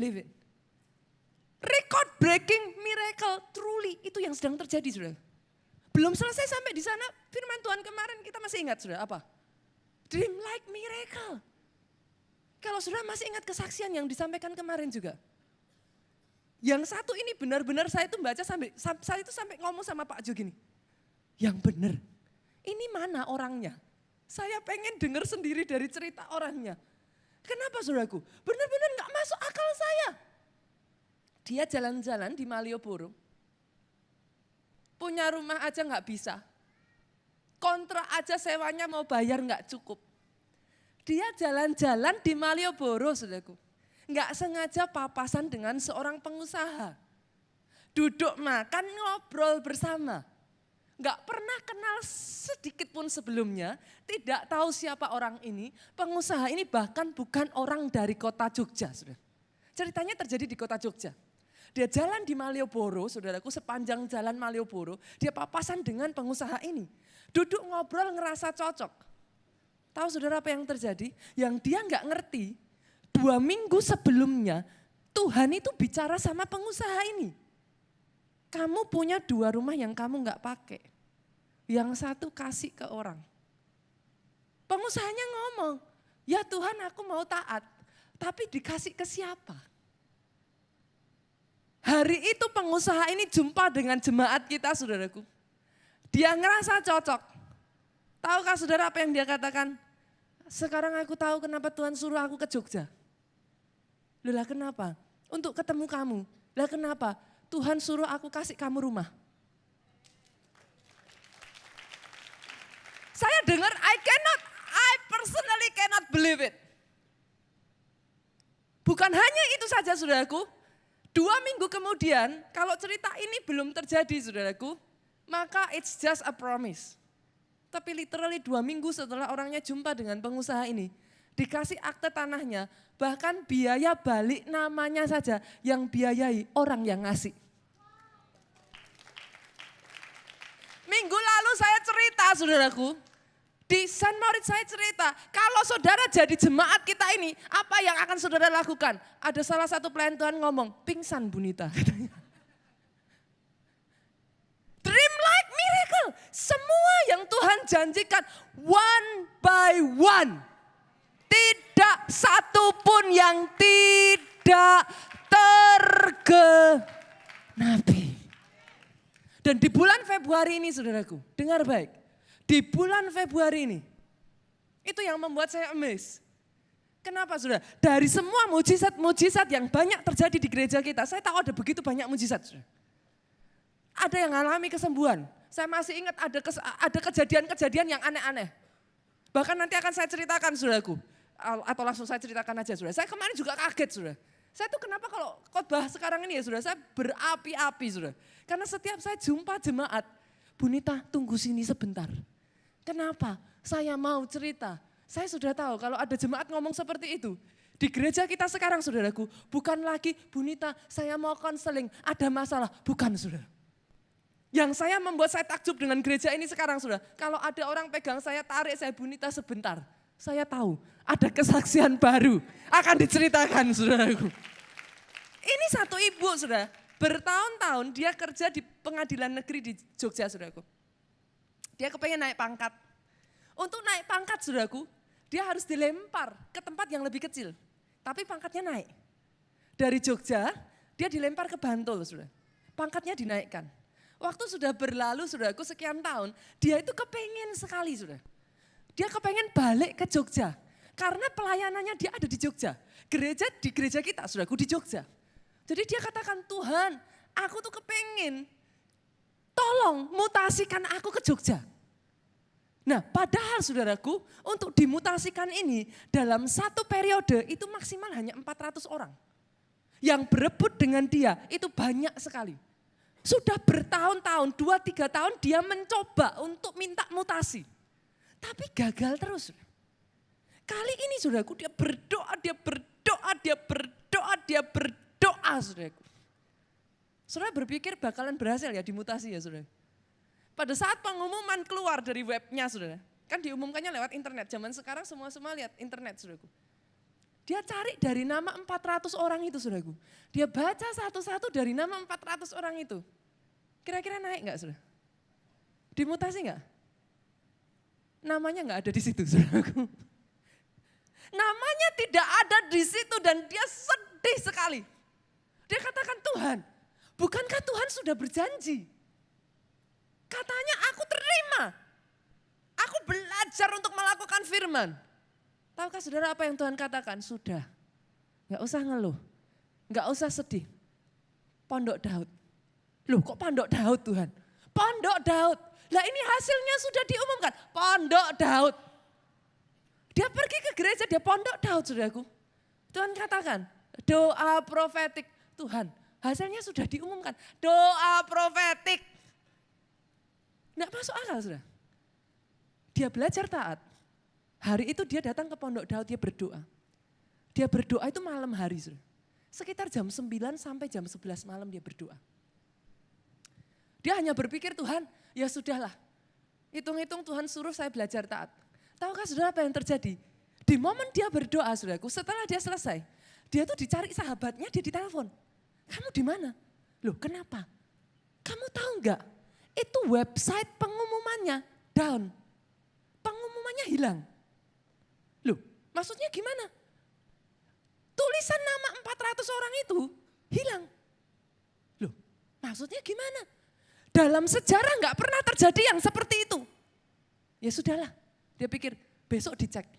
believe it. Record breaking miracle, truly itu yang sedang terjadi, saudara. Belum selesai sampai di sana, firman Tuhan kemarin kita masih ingat, saudara, apa? Dream like miracle. Kalau saudara masih ingat kesaksian yang disampaikan kemarin juga. Yang satu ini benar-benar saya itu baca sampai ngomong sama Pak Jo gini. Yang benar, ini mana orangnya? Saya pengen dengar sendiri dari cerita orangnya. Kenapa saudaraku? Benar-benar gak masuk akal saya. Dia jalan-jalan di Malioboro. Punya rumah aja gak bisa. Kontrak aja sewanya mau bayar gak cukup. Dia jalan-jalan di Malioboro, saudaraku. Gak sengaja papasan dengan seorang pengusaha. Duduk makan, ngobrol bersama. Gak pernah kenal sedikit pun sebelumnya, tidak tahu siapa orang ini. Pengusaha ini bahkan bukan orang dari kota Jogja, saudara. Ceritanya terjadi di kota Jogja. Dia jalan di Malioboro, saudaraku, sepanjang jalan Malioboro, dia papasan dengan pengusaha ini. Duduk ngobrol ngerasa cocok. Tahu saudara apa yang terjadi? Yang dia nggak ngerti, 2 minggu sebelumnya Tuhan itu bicara sama pengusaha ini. Kamu punya 2 rumah yang kamu nggak pakai. Yang satu kasih ke orang. Pengusahanya ngomong, ya Tuhan aku mau taat, tapi dikasih ke siapa? Hari itu pengusaha ini jumpa dengan jemaat kita, saudaraku. Dia ngerasa cocok. Tahukah saudara apa yang dia katakan? Sekarang aku tahu kenapa Tuhan suruh aku ke Jogja. Lah kenapa? Untuk ketemu kamu. Lah kenapa? Tuhan suruh aku kasih kamu rumah. Saya dengar, I personally cannot believe it. Bukan hanya itu saja, saudaraku. 2 minggu kemudian, kalau cerita ini belum terjadi, saudaraku, maka it's just a promise. Tapi literally 2 minggu setelah orangnya jumpa dengan pengusaha ini, dikasih akte tanahnya, bahkan biaya balik namanya saja yang biayai orang yang ngasih. Minggu lalu saya cerita, saudaraku, di St. Moritz saya cerita, kalau saudara jadi jemaat kita ini, apa yang akan saudara lakukan? Ada salah satu pelayan Tuhan ngomong, pingsan Bunita. Dream like miracle, semua yang Tuhan janjikan, one by one. Tidak satu pun yang tidak tergenapi. Dan di bulan Februari ini, saudaraku, dengar baik. Di bulan Februari ini, itu yang membuat saya amazed. Kenapa saudara? Dari semua mujizat-mujizat yang banyak terjadi di gereja kita, saya tahu ada begitu banyak mujizat. Saudara. Ada yang mengalami kesembuhan. Saya masih ingat ada kejadian-kejadian yang aneh-aneh. Bahkan nanti akan saya ceritakan, saudaraku. Atau langsung saya ceritakan aja, saudara. Saya kemarin juga kaget, saudara. Saya tuh kenapa kalau khotbah sekarang ini ya, saudara, saya berapi-api, saudara. Karena setiap saya jumpa jemaat, Bunita tunggu sini sebentar. Kenapa? Saya mau cerita. Saya sudah tahu kalau ada jemaat ngomong seperti itu. Di gereja kita sekarang, saudaraku, bukan lagi Bunita saya mau konseling, ada masalah. Bukan, saudara. Yang saya membuat saya takjub dengan gereja ini sekarang, saudara. Kalau ada orang pegang saya, tarik saya, Bunita sebentar. Saya tahu ada kesaksian baru akan diceritakan, saudaraku. Ini satu ibu, saudara. Bertahun-tahun dia kerja di pengadilan negeri di Jogja, saudaraku. Dia kepengen naik pangkat. Untuk naik pangkat, saudaraku, dia harus dilempar ke tempat yang lebih kecil. Tapi pangkatnya naik. Dari Jogja, dia dilempar ke Bantul, saudara. Pangkatnya dinaikkan. Waktu sudah berlalu, saudaraku, sekian tahun, dia itu kepengen sekali, saudara. Dia kepengen balik ke Jogja. Karena pelayanannya dia ada di Jogja. Di gereja kita, saudaraku, di Jogja. Jadi dia katakan, Tuhan, aku tuh kepengen, tolong mutasikan aku ke Jogja. Nah, padahal saudaraku, untuk dimutasikan ini dalam satu periode itu maksimal hanya 400 orang. Yang berebut dengan dia itu banyak sekali. Sudah bertahun-tahun, 2-3 tahun dia mencoba untuk minta mutasi. Tapi gagal terus. Kali ini saudaraku, dia berdoa, saudaraku. Saudara berpikir bakalan berhasil ya dimutasi ya, saudara. Pada saat pengumuman keluar dari webnya, saudara, kan diumumkannya lewat internet. Zaman sekarang semua lihat internet, saudaraku. Dia cari dari nama 400 orang itu saudaraku. Dia baca satu-satu dari nama 400 orang itu. Kira-kira naik enggak saudara? Dimutasi enggak? Namanya enggak ada di situ saudaraku. Namanya tidak ada di situ dan dia sedih sekali. Dia katakan, Tuhan, bukankah Tuhan sudah berjanji? Katanya aku terima. Aku belajar untuk melakukan firman. Tahukah saudara apa yang Tuhan katakan? Sudah, gak usah ngeluh, gak usah sedih. Pondok Daud. Loh kok Pondok Daud Tuhan? Pondok Daud. Lah ini hasilnya sudah diumumkan. Pondok Daud. Dia pergi ke gereja, dia Pondok Daud saudaraku. Tuhan katakan, doa profetik. Tuhan, hasilnya sudah diumumkan. Doa profetik. Nggak masuk akal saudara. Dia belajar taat. Hari itu dia datang ke Pondok Daud, dia berdoa. Dia berdoa itu malam hari saudara. Sekitar jam 9 sampai jam 11 malam dia berdoa. Dia hanya berpikir, Tuhan ya sudahlah. Hitung-hitung Tuhan suruh saya belajar taat. Tahukah saudara apa yang terjadi? Di momen dia berdoa saudaraku, setelah dia selesai. Dia tuh dicari sahabatnya, dia ditelepon. Kamu di mana? Loh kenapa? Kamu tahu enggak? Itu website pengumumannya down. Pengumumannya hilang. Loh maksudnya gimana? Tulisan nama 400 orang itu hilang. Loh maksudnya gimana? Dalam sejarah enggak pernah terjadi yang seperti itu. Ya sudahlah, dia pikir besok dicek.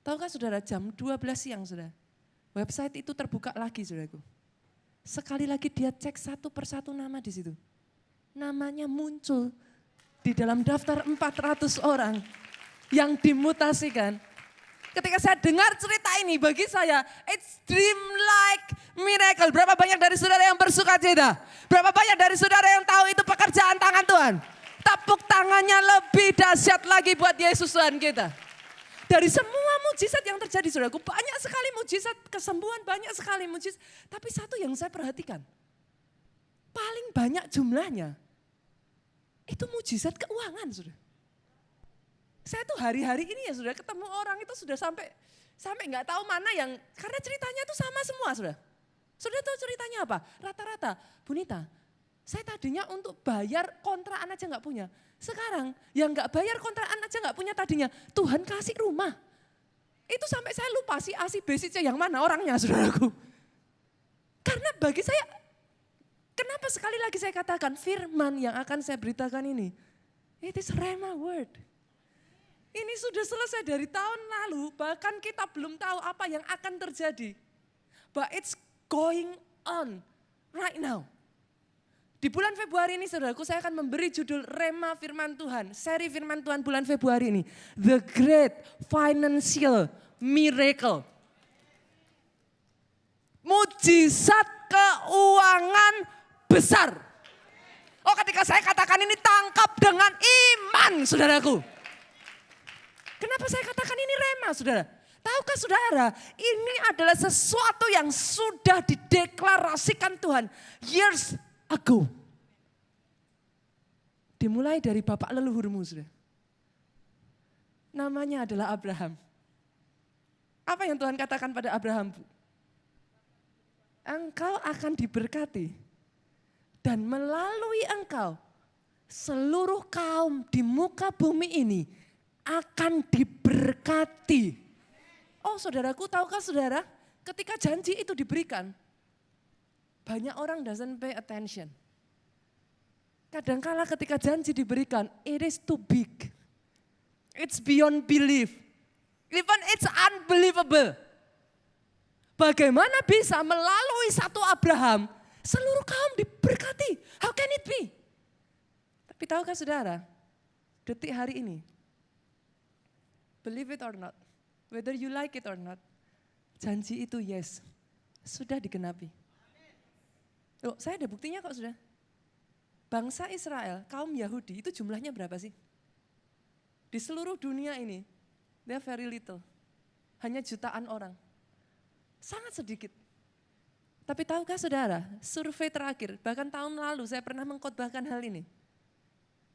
Tahukah saudara jam 12 siang saudara, website itu terbuka lagi saudaraku. Sekali lagi dia cek satu persatu nama di situ. Namanya muncul di dalam daftar 400 orang yang dimutasikan. Ketika saya dengar cerita ini, bagi saya, it's dream like miracle. Berapa banyak dari saudara yang bersuka cita? Berapa banyak dari saudara yang tahu itu pekerjaan tangan Tuhan? Tepuk tangannya lebih dahsyat lagi buat Yesus Tuhan kita. Dari semua mujizat yang terjadi saudaraku, banyak sekali mujizat kesembuhan, banyak sekali mujizat. Tapi satu yang saya perhatikan, paling banyak jumlahnya, itu mujizat keuangan saudara. Saya tuh hari-hari ini ya sudah ketemu orang itu sudah sampai nggak tahu mana yang, karena ceritanya tuh sama semua saudara. Sudah tahu ceritanya apa? Rata-rata, Bunita, saya tadinya untuk bayar kontrakan aja nggak punya. Sekarang yang nggak bayar kontrakan aja nggak punya tadinya, Tuhan kasih rumah. Itu sampai saya lupa si A, si B, si C yang mana orangnya saudaraku. Karena bagi saya, kenapa sekali lagi saya katakan firman yang akan saya beritakan ini, it is Rhema word. Ini sudah selesai dari tahun lalu, bahkan kita belum tahu apa yang akan terjadi. But it's going on right now. Di bulan Februari ini saudaraku, saya akan memberi judul Rhema Firman Tuhan. Seri Firman Tuhan bulan Februari ini. The Great Financial Miracle. Mujizat keuangan besar. Oh ketika saya katakan ini tangkap dengan iman saudaraku. Kenapa saya katakan ini rema saudara? Tahukah saudara, ini adalah sesuatu yang sudah dideklarasikan Tuhan years ago. Dimulai dari bapak leluhurmu saudara. Namanya adalah Abraham. Apa yang Tuhan katakan pada Abraham? Engkau akan diberkati dan melalui engkau seluruh kaum di muka bumi ini akan diberkati. Oh saudaraku, tahukah saudara, ketika janji itu diberikan, banyak orang doesn't pay attention. Kadangkala ketika janji diberikan, it is too big. It's beyond belief. Even it's unbelievable. Bagaimana bisa melalui satu Abraham, seluruh kaum diberkati? How can it be? Tapi tahukah saudara, detik hari ini, believe it or not, whether you like it or not, janji itu yes, sudah digenapi. Loh, saya ada buktinya kok sudah. Bangsa Israel, kaum Yahudi itu jumlahnya berapa sih? Di seluruh dunia ini, they are very little. Hanya jutaan orang. Sangat sedikit. Tapi tahukah saudara, survei terakhir, bahkan tahun lalu saya pernah mengkhotbahkan hal ini.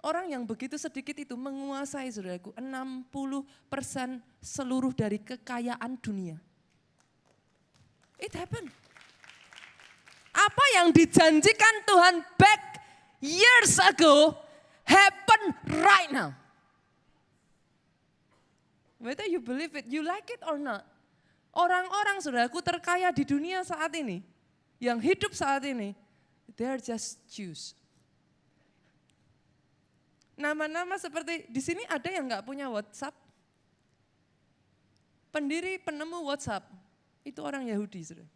Orang yang begitu sedikit itu menguasai saudaraku 60% seluruh dari kekayaan dunia. It happened. Apa yang dijanjikan Tuhan back years ago happen right now. Whether you believe it, you like it or not. Orang-orang saudaraku terkaya di dunia saat ini, yang hidup saat ini, they're just Jews. Nama-nama seperti di sini ada yang nggak punya WhatsApp. Pendiri penemu WhatsApp itu orang Yahudi, saudara.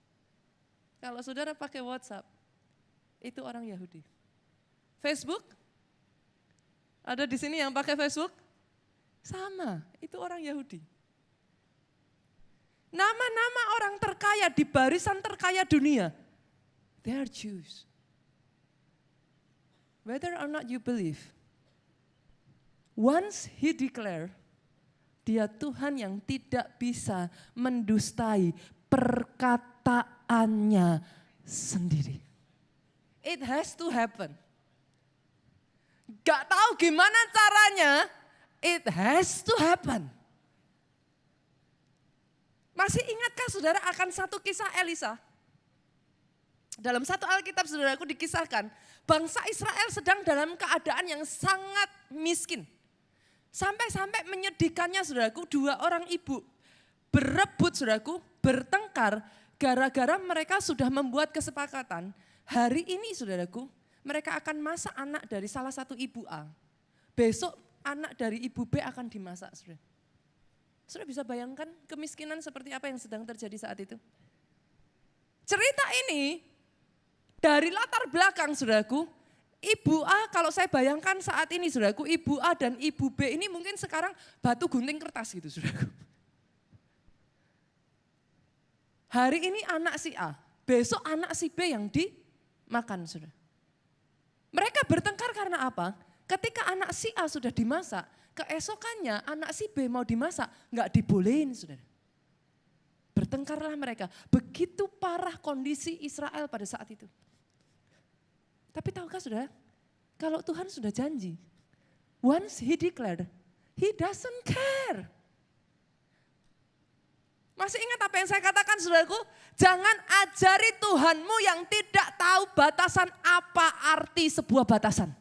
Kalau saudara pakai WhatsApp, itu orang Yahudi. Facebook, ada di sini yang pakai Facebook? Sama, itu orang Yahudi. Nama-nama orang terkaya di barisan terkaya dunia, they are Jews. Whether or not you believe, once he declare, dia Tuhan yang tidak bisa mendustai perkataannya sendiri. It has to happen. Gak tahu gimana caranya, it has to happen. Masih ingatkah saudara akan satu kisah Elisa? Dalam satu Alkitab saudaraku dikisahkan, bangsa Israel sedang dalam keadaan yang sangat miskin. Sampai-sampai menyedihkannya saudaraku, dua orang ibu berebut saudaraku, bertengkar gara-gara mereka sudah membuat kesepakatan. Hari ini saudaraku, mereka akan masak anak dari salah satu ibu A. Besok anak dari ibu B akan dimasak saudara. Saudara bisa bayangkan kemiskinan seperti apa yang sedang terjadi saat itu? Cerita ini dari latar belakang saudaraku, Ibu A kalau saya bayangkan saat ini saudaraku, Ibu A dan Ibu B ini mungkin sekarang batu gunting kertas gitu saudaraku. Hari ini anak si A, besok anak si B yang dimakan saudara. Mereka bertengkar karena apa? Ketika anak si A sudah dimasak, keesokannya anak si B mau dimasak, nggak dibolehin saudara. Bertengkarlah mereka, begitu parah kondisi Israel pada saat itu. Tapi tahukah saudara, kalau Tuhan sudah janji, once he declared, he doesn't care. Masih ingat apa yang saya katakan saudaraku? Jangan ajari Tuhanmu yang tidak tahu batasan apa arti sebuah batasan.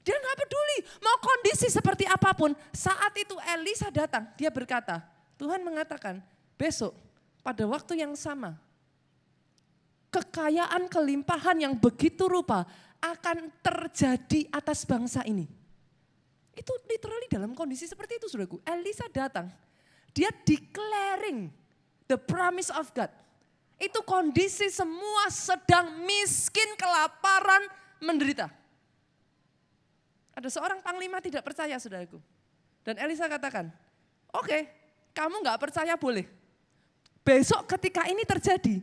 Dia nggak peduli, mau kondisi seperti apapun. Saat itu Elisa datang, dia berkata, Tuhan mengatakan besok pada waktu yang sama, kekayaan kelimpahan yang begitu rupa akan terjadi atas bangsa ini. Itu literally dalam kondisi seperti itu saudaraku. Elisa datang, dia declaring the promise of God. Itu kondisi semua sedang miskin, kelaparan, menderita. Ada seorang panglima tidak percaya saudaraku. Dan Elisa katakan, oke, kamu gak percaya boleh. Besok ketika ini terjadi,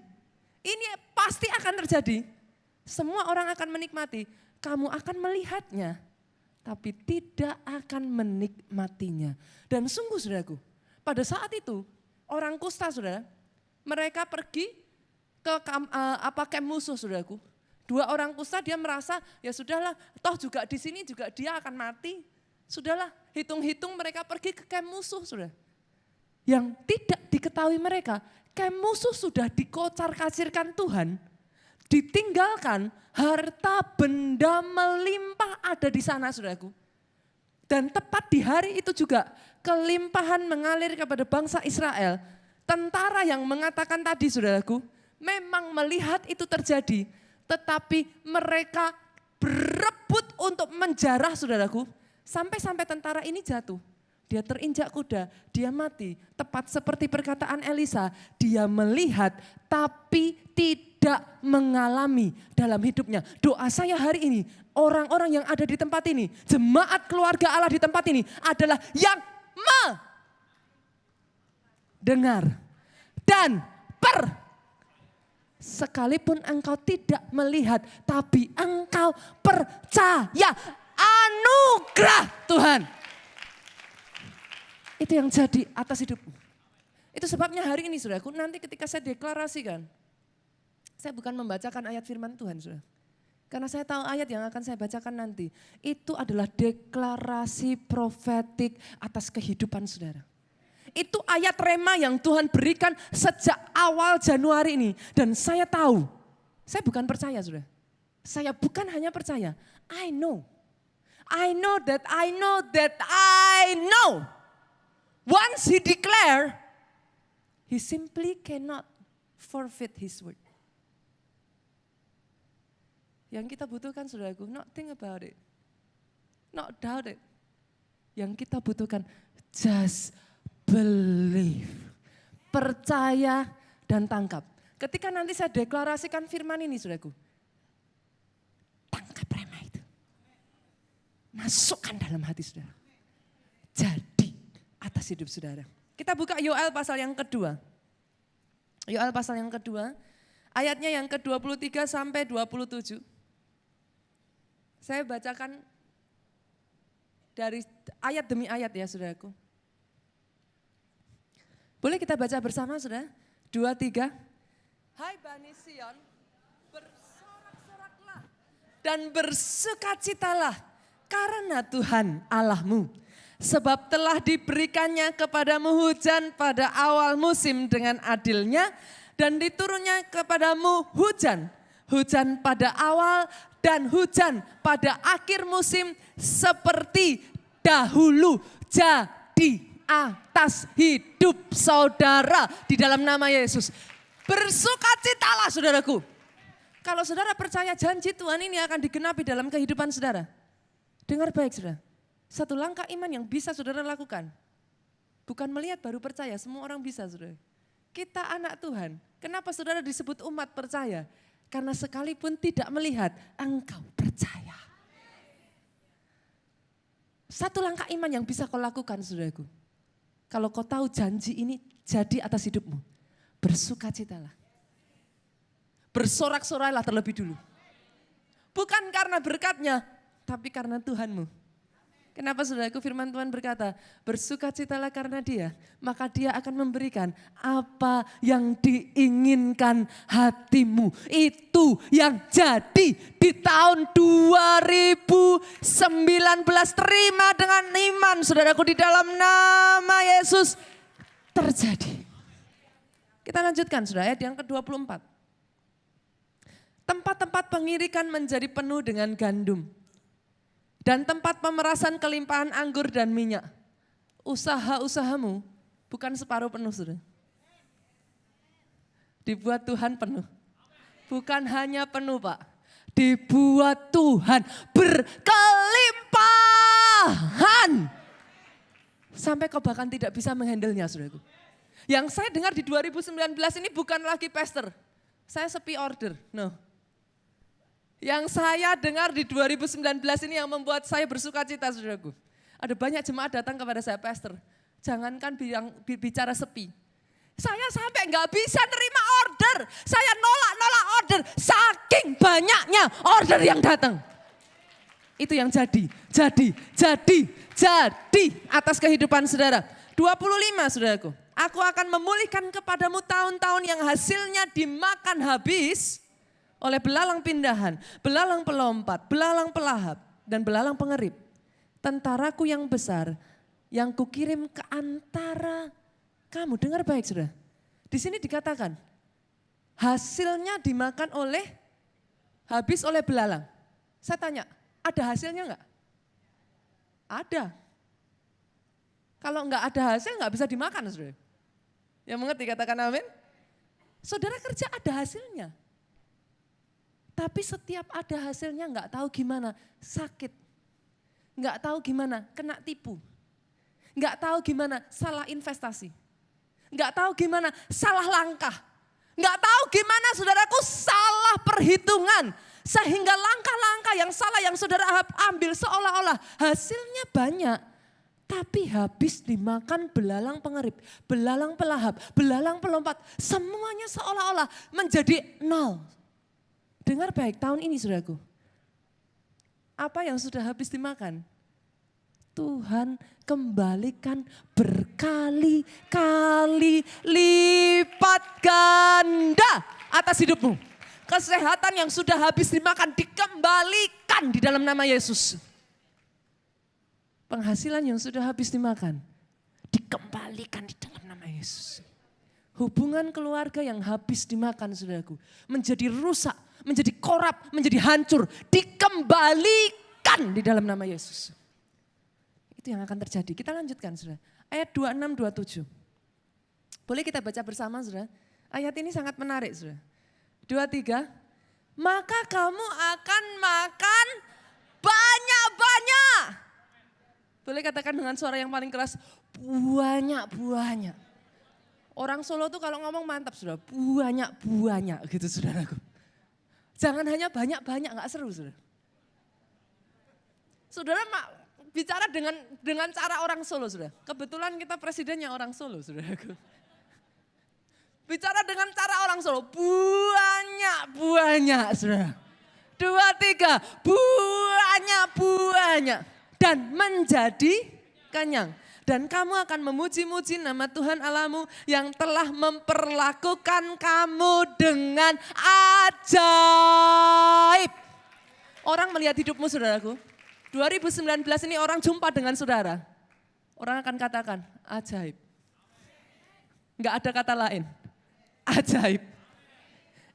ini pasti akan terjadi. Semua orang akan menikmati. Kamu akan melihatnya, tapi tidak akan menikmatinya. Dan sungguh saudaraku, pada saat itu orang kusta saudara, mereka pergi ke camp musuh saudaraku. Dua orang kusta dia merasa ya sudahlah, toh juga di sini juga dia akan mati. Sudahlah, hitung-hitung mereka pergi ke camp musuh saudara. Yang tidak diketahui mereka, camp musuh sudah dikocar-kacirkan Tuhan, ditinggalkan, harta benda melimpah ada di sana saudaraku. Dan tepat di hari itu juga kelimpahan mengalir kepada bangsa Israel. Tentara yang mengatakan tadi saudaraku, memang melihat itu terjadi, tetapi mereka berebut untuk menjarah saudaraku, sampai-sampai tentara ini jatuh. Dia terinjak kuda, dia mati. Tepat seperti perkataan Elisa, dia melihat tapi tidak mengalami dalam hidupnya. Doa saya hari ini, orang-orang yang ada di tempat ini, jemaat keluarga Allah di tempat ini adalah yang mendengar dan sekalipun engkau tidak melihat, tapi engkau percaya anugerah Tuhan. Itu yang jadi atas hidupmu. Itu sebabnya hari ini saudaraku, nanti ketika saya deklarasikan, saya bukan membacakan ayat firman Tuhan saudara. Karena saya tahu ayat yang akan saya bacakan nanti, itu adalah deklarasi profetik atas kehidupan saudara. Itu ayat rema yang Tuhan berikan sejak awal Januari ini. Dan saya tahu, saya bukan percaya sudah. Saya bukan hanya percaya, I know. I know that I know that I know. Once he declare, he simply cannot forfeit his word. Yang kita butuhkan saudaraku, not think about it. Not doubt it. Yang kita butuhkan, just believe. Percaya dan tangkap. Ketika nanti saya deklarasikan firman ini saudaraku, tangkap rema itu. Masukkan dalam hati saudara. Jadi atas hidup saudara. Kita buka Yoel pasal yang kedua. Yoel pasal yang kedua, ayatnya yang ke-23 sampai 27. Saya bacakan dari ayat demi ayat ya saudaraku. Boleh kita baca bersama saudara? 2, 3. Hai Bani Sion, bersorak-soraklah dan bersukacitalah karena Tuhan Allahmu. Sebab telah diberikannya kepadamu hujan pada awal musim dengan adilnya dan diturunnya kepadamu hujan. Hujan pada awal dan hujan pada akhir musim seperti dahulu. Jadi atas hidup saudara di dalam nama Yesus. Bersukacitalah saudaraku. Kalau saudara percaya janji Tuhan ini akan digenapi dalam kehidupan saudara. Dengar baik saudara. Satu langkah iman yang bisa saudara lakukan. Bukan melihat baru percaya, semua orang bisa saudara. Kita anak Tuhan, kenapa saudara disebut umat percaya? Karena sekalipun tidak melihat, engkau percaya. Satu langkah iman yang bisa kau lakukan saudaraku. Kalau kau tahu janji ini jadi atas hidupmu, bersukacitalah. Bersorak-sorailah terlebih dulu. Bukan karena berkatnya, tapi karena Tuhanmu. Kenapa saudaraku firman Tuhan berkata, bersukacitalah karena Dia, maka Dia akan memberikan apa yang diinginkan hatimu. Itu yang jadi di tahun 2019, terima dengan iman saudaraku di dalam nama Yesus terjadi. Kita lanjutkan saudara, ayat yang ke-24. Tempat-tempat pengirikan menjadi penuh dengan gandum. Dan tempat pemerasan kelimpahan anggur dan minyak. Usaha-usahamu bukan separuh penuh saudara. Dibuat Tuhan penuh. Bukan hanya penuh Pak. Dibuat Tuhan berkelimpahan. Sampai kau bahkan tidak bisa menghandlenya saudaraku. Yang saya dengar di 2019 ini bukan lagi pastor. Saya sepi order, no. Yang saya dengar di 2019 ini yang membuat saya bersuka cita saudaraku. Ada banyak jemaat datang kepada saya, pastor. Jangankan bicara sepi. Saya sampai nggak bisa nerima order. Saya nolak order. Saking banyaknya order yang datang. Itu yang jadi atas kehidupan saudara. 25 saudaraku. Aku akan memulihkan kepadamu tahun-tahun yang hasilnya dimakan habis oleh belalang pindahan, belalang pelompat, belalang pelahap, dan belalang pengerip. Tentaraku yang besar yang kukirim ke antara kamu. Dengar baik saudara. Di sini dikatakan hasilnya dimakan habis oleh belalang. Saya tanya, ada hasilnya enggak? Ada. Kalau enggak ada hasil enggak bisa dimakan saudara. Yang mengerti katakan amin. Saudara kerja ada hasilnya. Tapi setiap ada hasilnya enggak tahu gimana, sakit. Enggak tahu gimana, kena tipu. Enggak tahu gimana, salah investasi. Enggak tahu gimana, salah langkah. Enggak tahu gimana saudaraku, salah perhitungan. Sehingga langkah-langkah yang salah yang saudara ambil seolah-olah hasilnya banyak. Tapi habis dimakan belalang pengerip, belalang pelahap, belalang pelompat. Semuanya seolah-olah menjadi nol. Dengar baik tahun ini saudaraku. Apa yang sudah habis dimakan? Tuhan kembalikan berkali-kali lipat ganda atas hidupmu. Kesehatan yang sudah habis dimakan dikembalikan di dalam nama Yesus. Penghasilan yang sudah habis dimakan Dikembalikan di dalam nama Yesus. Hubungan keluarga yang habis dimakan saudaraku. Menjadi rusak, menjadi korup, menjadi hancur. Dikembalikan di dalam nama Yesus. Itu yang akan terjadi. Kita lanjutkan saudara. Ayat 26, 27. Boleh kita baca bersama saudara. Ayat ini sangat menarik saudara. 23. Maka kamu akan makan banyak-banyak. Boleh katakan dengan suara yang paling keras. Banyak-banyak. Orang Solo tuh kalau ngomong mantap saudara, banyak-banyak gitu saudaraku. Jangan hanya banyak-banyak, gak seru saudara. Saudara bicara dengan cara orang Solo saudara. Kebetulan kita presidennya orang Solo saudaraku. Bicara dengan cara orang Solo, banyak-banyak saudara. 2, 3, banyak-banyak. Dan menjadi kenyang. Dan kamu akan memuji-muji nama Tuhan Allahmu yang telah memperlakukan kamu dengan ajaib. Orang melihat hidupmu saudaraku. 2019 ini orang jumpa dengan saudara. Orang akan katakan ajaib. Enggak ada kata lain. Ajaib.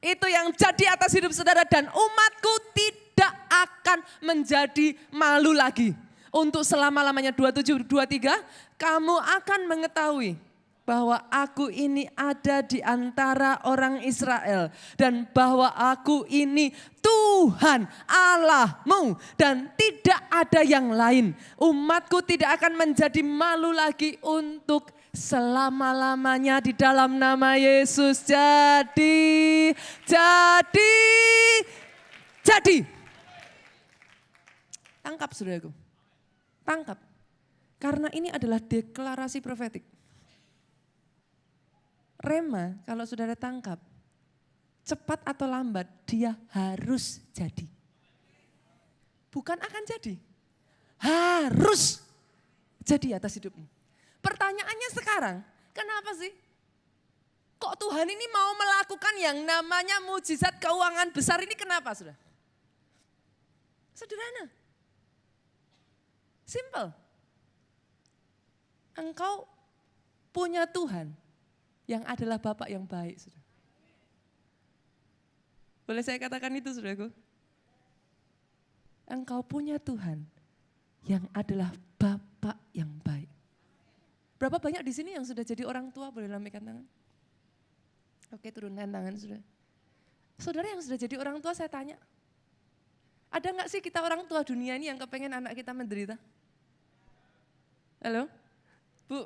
Itu yang jadi atas hidup saudara dan umatku tidak akan menjadi malu lagi. Untuk selama-lamanya 27, 23, kamu akan mengetahui bahwa aku ini ada di antara orang Israel. Dan bahwa aku ini Tuhan Allahmu dan tidak ada yang lain. Umatku tidak akan menjadi malu lagi untuk selama-lamanya di dalam nama Yesus. Jadi. Tangkap saudaraku. Tangkap. Karena ini adalah deklarasi profetik. Rema kalau saudara tangkap, cepat atau lambat dia harus jadi. Bukan akan jadi. Harus jadi atas hidupmu. Pertanyaannya sekarang, kenapa sih? Kok Tuhan ini mau melakukan yang namanya mujizat keuangan besar ini kenapa saudara? Sederhana. Simple. Engkau punya Tuhan yang adalah Bapak yang baik. Saudara. Boleh saya katakan itu saudaraku? Engkau punya Tuhan yang adalah Bapak yang baik. Berapa banyak di sini yang sudah jadi orang tua? Boleh lambaikan tangan? Oke, turunkan tangan saudara. Saudara yang sudah jadi orang tua saya tanya. Ada enggak sih kita orang tua dunia ini yang kepengen anak kita menderita? Halo? Bu,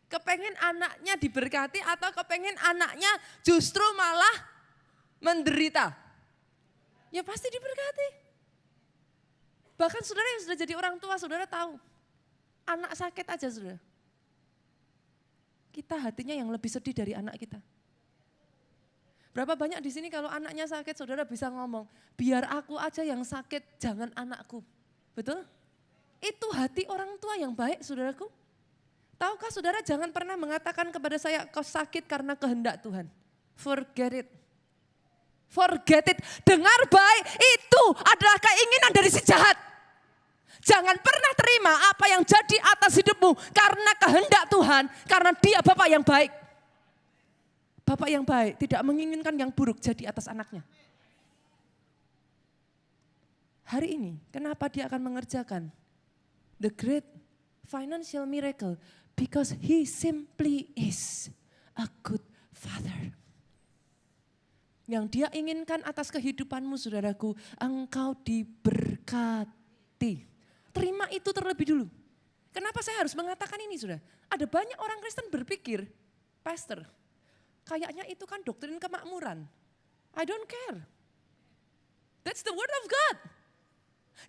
kepengen anaknya diberkati atau kepengen anaknya justru malah menderita? Ya pasti diberkati. Bahkan saudara yang sudah jadi orang tua, saudara tahu. Anak sakit aja saudara. Kita hatinya yang lebih sedih dari anak kita. Berapa banyak di sini kalau anaknya sakit, saudara bisa ngomong, biar aku aja yang sakit, jangan anakku. Betul? Itu hati orang tua yang baik, saudaraku. Tahukah saudara jangan pernah mengatakan kepada saya, kau sakit karena kehendak Tuhan. Forget it. Forget it. Dengar baik, itu adalah keinginan dari si jahat. Jangan pernah terima apa yang jadi atas hidupmu karena kehendak Tuhan, karena dia Bapak yang baik. Bapak yang baik tidak menginginkan yang buruk jadi atas anaknya. Hari ini kenapa dia akan mengerjakan the great financial miracle? Because he simply is a good father. Yang dia inginkan atas kehidupanmu saudaraku, engkau diberkati. Terima itu terlebih dulu. Kenapa saya harus mengatakan ini saudara? Ada banyak orang Kristen berpikir, pastor, kayaknya itu kan doktrin kemakmuran. I don't care. That's the word of God.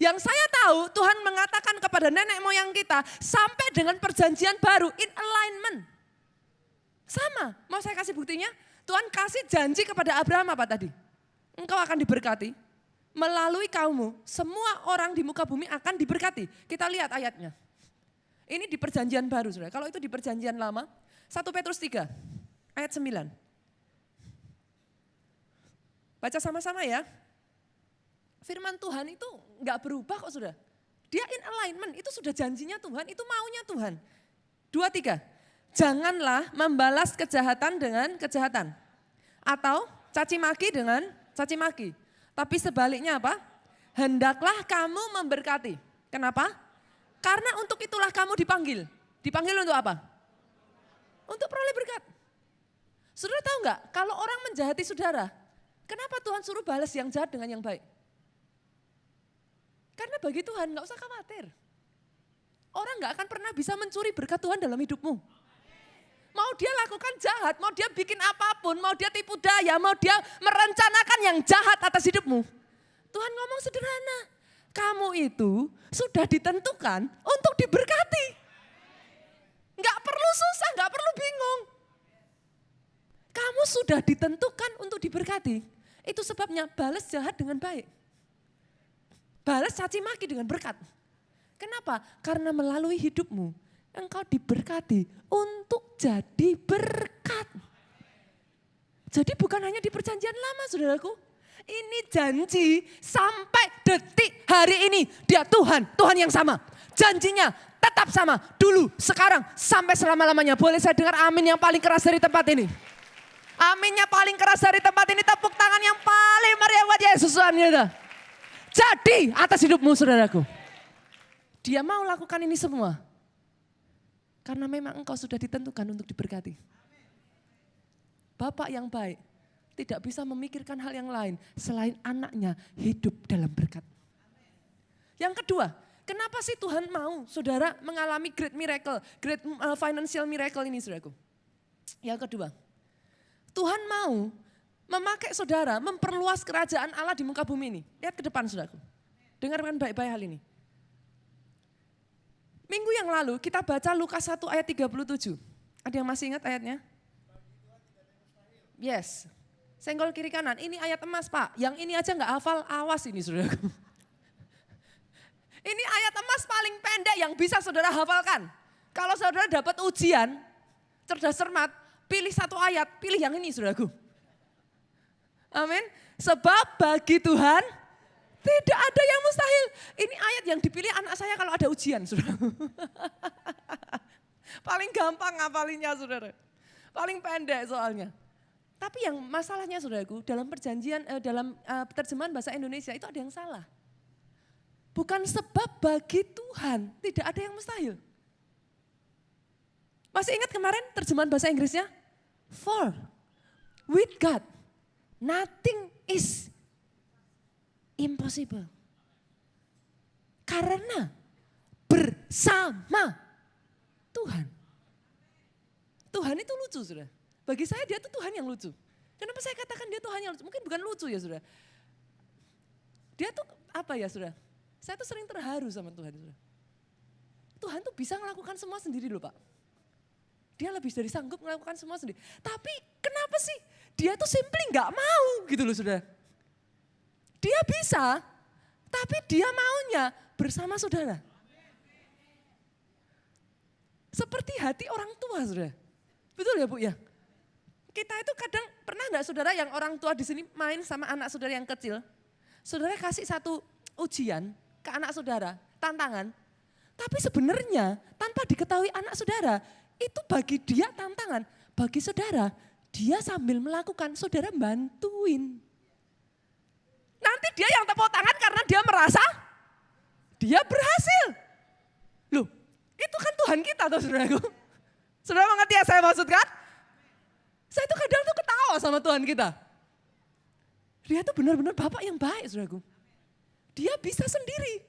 Yang saya tahu Tuhan mengatakan kepada nenek moyang kita sampai dengan perjanjian baru in alignment. Sama, mau saya kasih buktinya? Tuhan kasih janji kepada Abraham apa tadi? Engkau akan diberkati. Melalui kaummu, semua orang di muka bumi akan diberkati. Kita lihat ayatnya. Ini di perjanjian baru, saudara. Kalau itu di perjanjian lama, 1 Petrus 3, ayat 9. Baca sama-sama ya. Firman Tuhan itu enggak berubah kok saudara. Dia in alignment, itu sudah janjinya Tuhan, itu maunya Tuhan. 2, 3. Janganlah membalas kejahatan dengan kejahatan. Atau caci maki dengan caci maki. Tapi sebaliknya apa? Hendaklah kamu memberkati. Kenapa? Karena untuk itulah kamu dipanggil. Dipanggil untuk apa? Untuk peroleh berkat. Saudara tahu enggak, kalau orang menjahati saudara, kenapa Tuhan suruh balas yang jahat dengan yang baik? Karena bagi Tuhan enggak usah khawatir. Orang enggak akan pernah bisa mencuri berkat Tuhan dalam hidupmu. Mau dia lakukan jahat, mau dia bikin apapun, mau dia tipu daya, mau dia merencanakan yang jahat atas hidupmu. Tuhan ngomong sederhana, kamu itu sudah ditentukan untuk diberkati. Enggak perlu susah, enggak perlu bingung. Kamu sudah ditentukan untuk diberkati. Itu sebabnya balas jahat dengan baik. Balas caci maki dengan berkat. Kenapa? Karena melalui hidupmu engkau diberkati untuk jadi berkat. Jadi bukan hanya di perjanjian lama saudaraku. Ini janji sampai detik hari ini. Dia Tuhan, Tuhan yang sama. Janjinya tetap sama. Dulu, sekarang, sampai selama-lamanya. Boleh saya dengar amin yang paling keras dari tempat ini. Aminnya paling keras dari tempat ini. Tepuk tangan yang paling meriah buat Yesus. Jadi atas hidupmu saudaraku. Dia mau lakukan ini semua. Karena memang engkau sudah ditentukan untuk diberkati. Bapak yang baik tidak bisa memikirkan hal yang lain selain anaknya hidup dalam berkat. Yang kedua, kenapa sih Tuhan mau saudara mengalami great miracle, great financial miracle ini saudaraku? Yang kedua, Tuhan mau memakai saudara memperluas kerajaan Allah di muka bumi ini. Lihat ke depan saudaraku. Dengarkan baik-baik hal ini. Minggu yang lalu kita baca Lukas 1 ayat 37. Ada yang masih ingat ayatnya? Yes. Senggol kiri kanan, ini ayat emas Pak. Yang ini aja gak hafal, awas ini saudaraku. Ini ayat emas paling pendek yang bisa saudara hafalkan. Kalau saudara dapat ujian, cerdas cermat, pilih satu ayat, pilih yang ini saudaraku. Amin. Sebab bagi Tuhan tidak ada yang mustahil. Ini ayat yang dipilih anak saya kalau ada ujian, saudara. Paling gampang ngapalinnya, saudara. Paling pendek soalnya. Tapi yang masalahnya, saudaraku, dalam perjanjian, dalam terjemahan bahasa Indonesia itu ada yang salah. Bukan sebab bagi Tuhan tidak ada yang mustahil. Masih ingat kemarin terjemahan bahasa Inggrisnya? For with God nothing is impossible. Karena bersama Tuhan. Tuhan itu lucu saudara. Bagi saya dia itu Tuhan yang lucu. Kenapa saya katakan dia Tuhan yang lucu? Mungkin bukan lucu ya saudara. Dia tuh apa ya saudara? Saya tuh sering terharu sama Tuhan saudara. Tuhan tuh bisa melakukan semua sendiri loh Pak. Dia lebih dari sanggup melakukan semua sendiri. Tapi kenapa sih dia tuh simply gak mau gitu loh saudara. Dia bisa, tapi dia maunya bersama saudara. Seperti hati orang tua saudara. Betul ya Bu ya? Kita itu kadang pernah enggak saudara yang orang tua di sini main sama anak saudara yang kecil. Saudara kasih satu ujian ke anak saudara, tantangan. Tapi sebenarnya tanpa diketahui anak saudara, itu bagi dia tantangan. Bagi saudara, dia sambil melakukan, saudara bantuin. Nanti dia yang tepuk tangan karena dia merasa dia berhasil. Loh, itu kan Tuhan kita tuh saudaraku. Saudara mengerti yang saya maksudkan? Saya tuh kadang tuh ketawa sama Tuhan kita. Dia tuh benar-benar Bapak yang baik saudaraku. Dia bisa sendiri,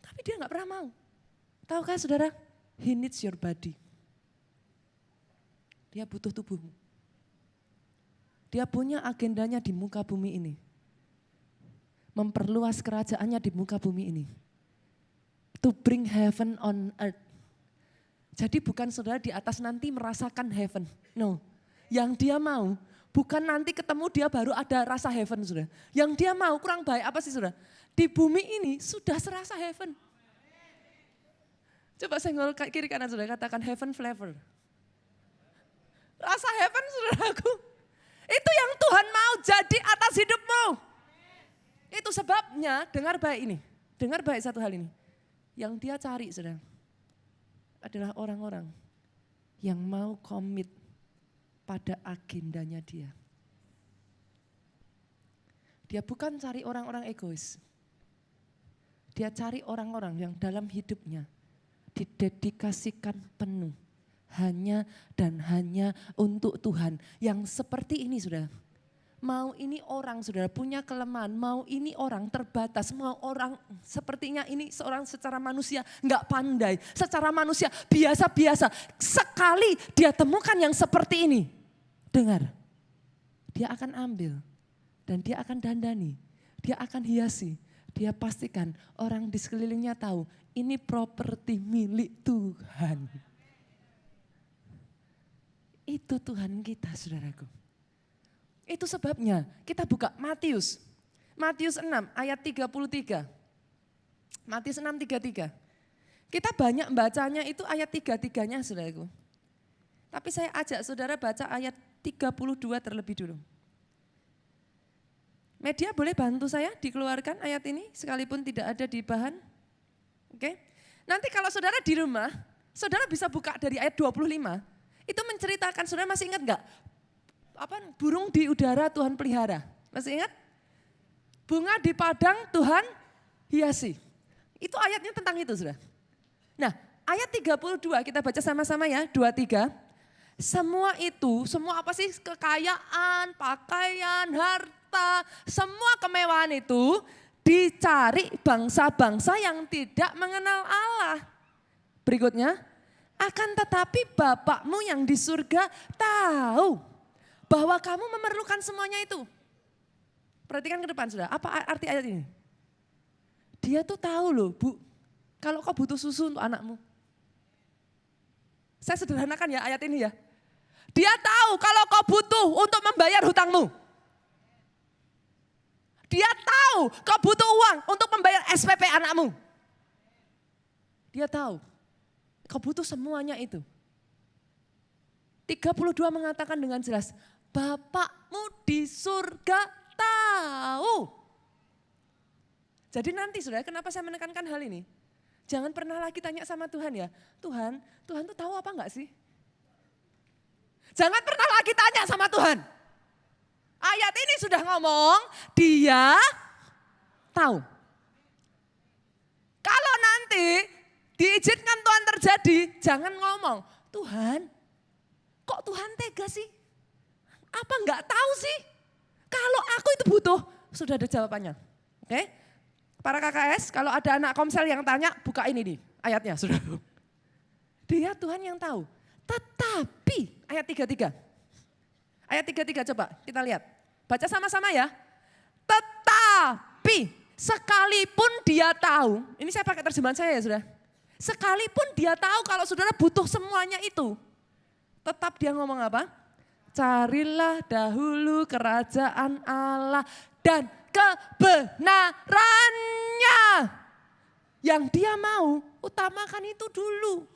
tapi dia gak pernah mau. Tahukah saudara, he needs your body. Dia butuh tubuhmu. Dia punya agendanya di muka bumi ini. Memperluas kerajaannya di muka bumi ini. To bring heaven on earth. Jadi bukan saudara di atas nanti merasakan heaven. No, yang dia mau bukan nanti ketemu dia baru ada rasa heaven saudara. Yang dia mau kurang baik apa sih saudara? Di bumi ini sudah serasa heaven. Coba senggol kiri kanan saudara, katakan heaven flavor. Rasa heaven saudaraku. Itu yang Tuhan mau jadi atas hidupmu. Itu sebabnya, dengar baik ini. Dengar baik satu hal ini. Yang dia cari saudara adalah orang-orang yang mau komit pada agendanya dia. Dia bukan cari orang-orang egois. Dia cari orang-orang yang dalam hidupnya didedikasikan penuh hanya dan hanya untuk Tuhan. Yang seperti ini saudara. Mau ini orang saudara punya kelemahan, mau ini orang terbatas, mau orang sepertinya ini seorang secara manusia enggak pandai, secara manusia biasa-biasa. Sekali dia temukan yang seperti ini, dengar, dia akan ambil dan dia akan dandani, dia akan hiasi, dia pastikan orang di sekelilingnya tahu ini properti milik Tuhan. Itu Tuhan kita saudaraku. Itu sebabnya kita buka Matius 6 ayat 33. Matius 6:33. Kita banyak bacanya itu ayat 33-nya saudaraku. Tapi saya ajak saudara baca ayat 32 terlebih dulu. Media boleh bantu saya dikeluarkan ayat ini sekalipun tidak ada di bahan. Oke. Nanti kalau saudara di rumah, saudara bisa buka dari ayat 25. Itu menceritakan, saudara masih ingat enggak? Burung di udara Tuhan pelihara. Masih ingat? Bunga di padang Tuhan hiasi. Itu ayatnya tentang itu saudara. Nah ayat 32 kita baca sama-sama ya, 2-3. Semua itu, semua apa sih? Kekayaan, pakaian, harta, semua kemewahan itu dicari bangsa-bangsa yang tidak mengenal Allah. Berikutnya, akan tetapi Bapakmu yang di surga tahu bahwa kamu memerlukan semuanya itu. Perhatikan ke depan saudara, apa arti ayat ini? Dia tuh tahu loh Bu, kalau kau butuh susu untuk anakmu. Saya sederhanakan ya ayat ini ya. Dia tahu kalau kau butuh untuk membayar hutangmu. Dia tahu kau butuh uang untuk membayar SPP anakmu. Dia tahu kau butuh semuanya itu. 32 mengatakan dengan jelas, Bapakmu di surga tahu. Jadi nanti saudara, kenapa saya menekankan hal ini? Jangan pernah lagi tanya sama Tuhan ya, Tuhan tuh tahu apa enggak sih? Jangan pernah lagi tanya sama Tuhan. Ayat ini sudah ngomong, dia tahu. Kalau nanti diizinkan Tuhan terjadi, jangan ngomong, Tuhan kok Tuhan tega sih? Apa enggak tahu sih? Kalau aku itu butuh, sudah ada jawabannya. Oke? Para KKS, kalau ada anak komsel yang tanya, buka ini nih ayatnya, sudah. Dia Tuhan yang tahu. Tetapi, ayat 33. Ayat 33 coba kita lihat. Baca sama-sama ya. Tetapi, sekalipun dia tahu, ini saya pakai terjemahan saya ya sudah. Sekalipun dia tahu kalau saudara butuh semuanya itu. Tetap dia ngomong apa? Carilah dahulu kerajaan Allah dan kebenarannya. Yang dia mau, utamakan itu dulu.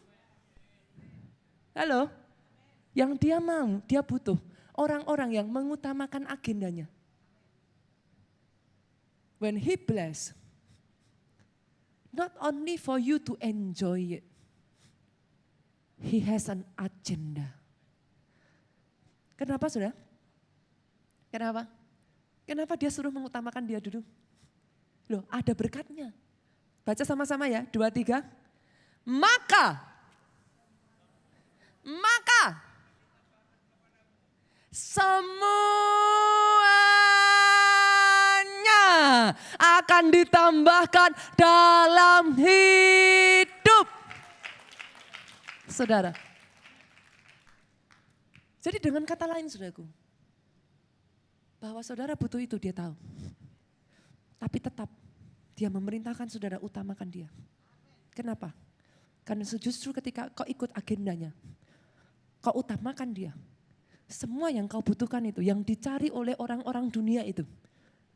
Halo? Yang dia mau, dia butuh orang-orang yang mengutamakan agendanya. When he bless, not only for you to enjoy it, he has an agenda. Kenapa saudara? Kenapa? Kenapa dia suruh mengutamakan dia dulu? Loh ada berkatnya. Baca sama-sama ya, 2, 3. Maka semuanya akan ditambahkan dalam hidup saudara. Jadi dengan kata lain saudaraku, bahwa saudara butuh itu dia tahu. Tapi tetap dia memerintahkan saudara utamakan dia. Kenapa? Karena justru ketika kau ikut agendanya, kau utamakan dia. Semua yang kau butuhkan itu, yang dicari oleh orang-orang dunia itu,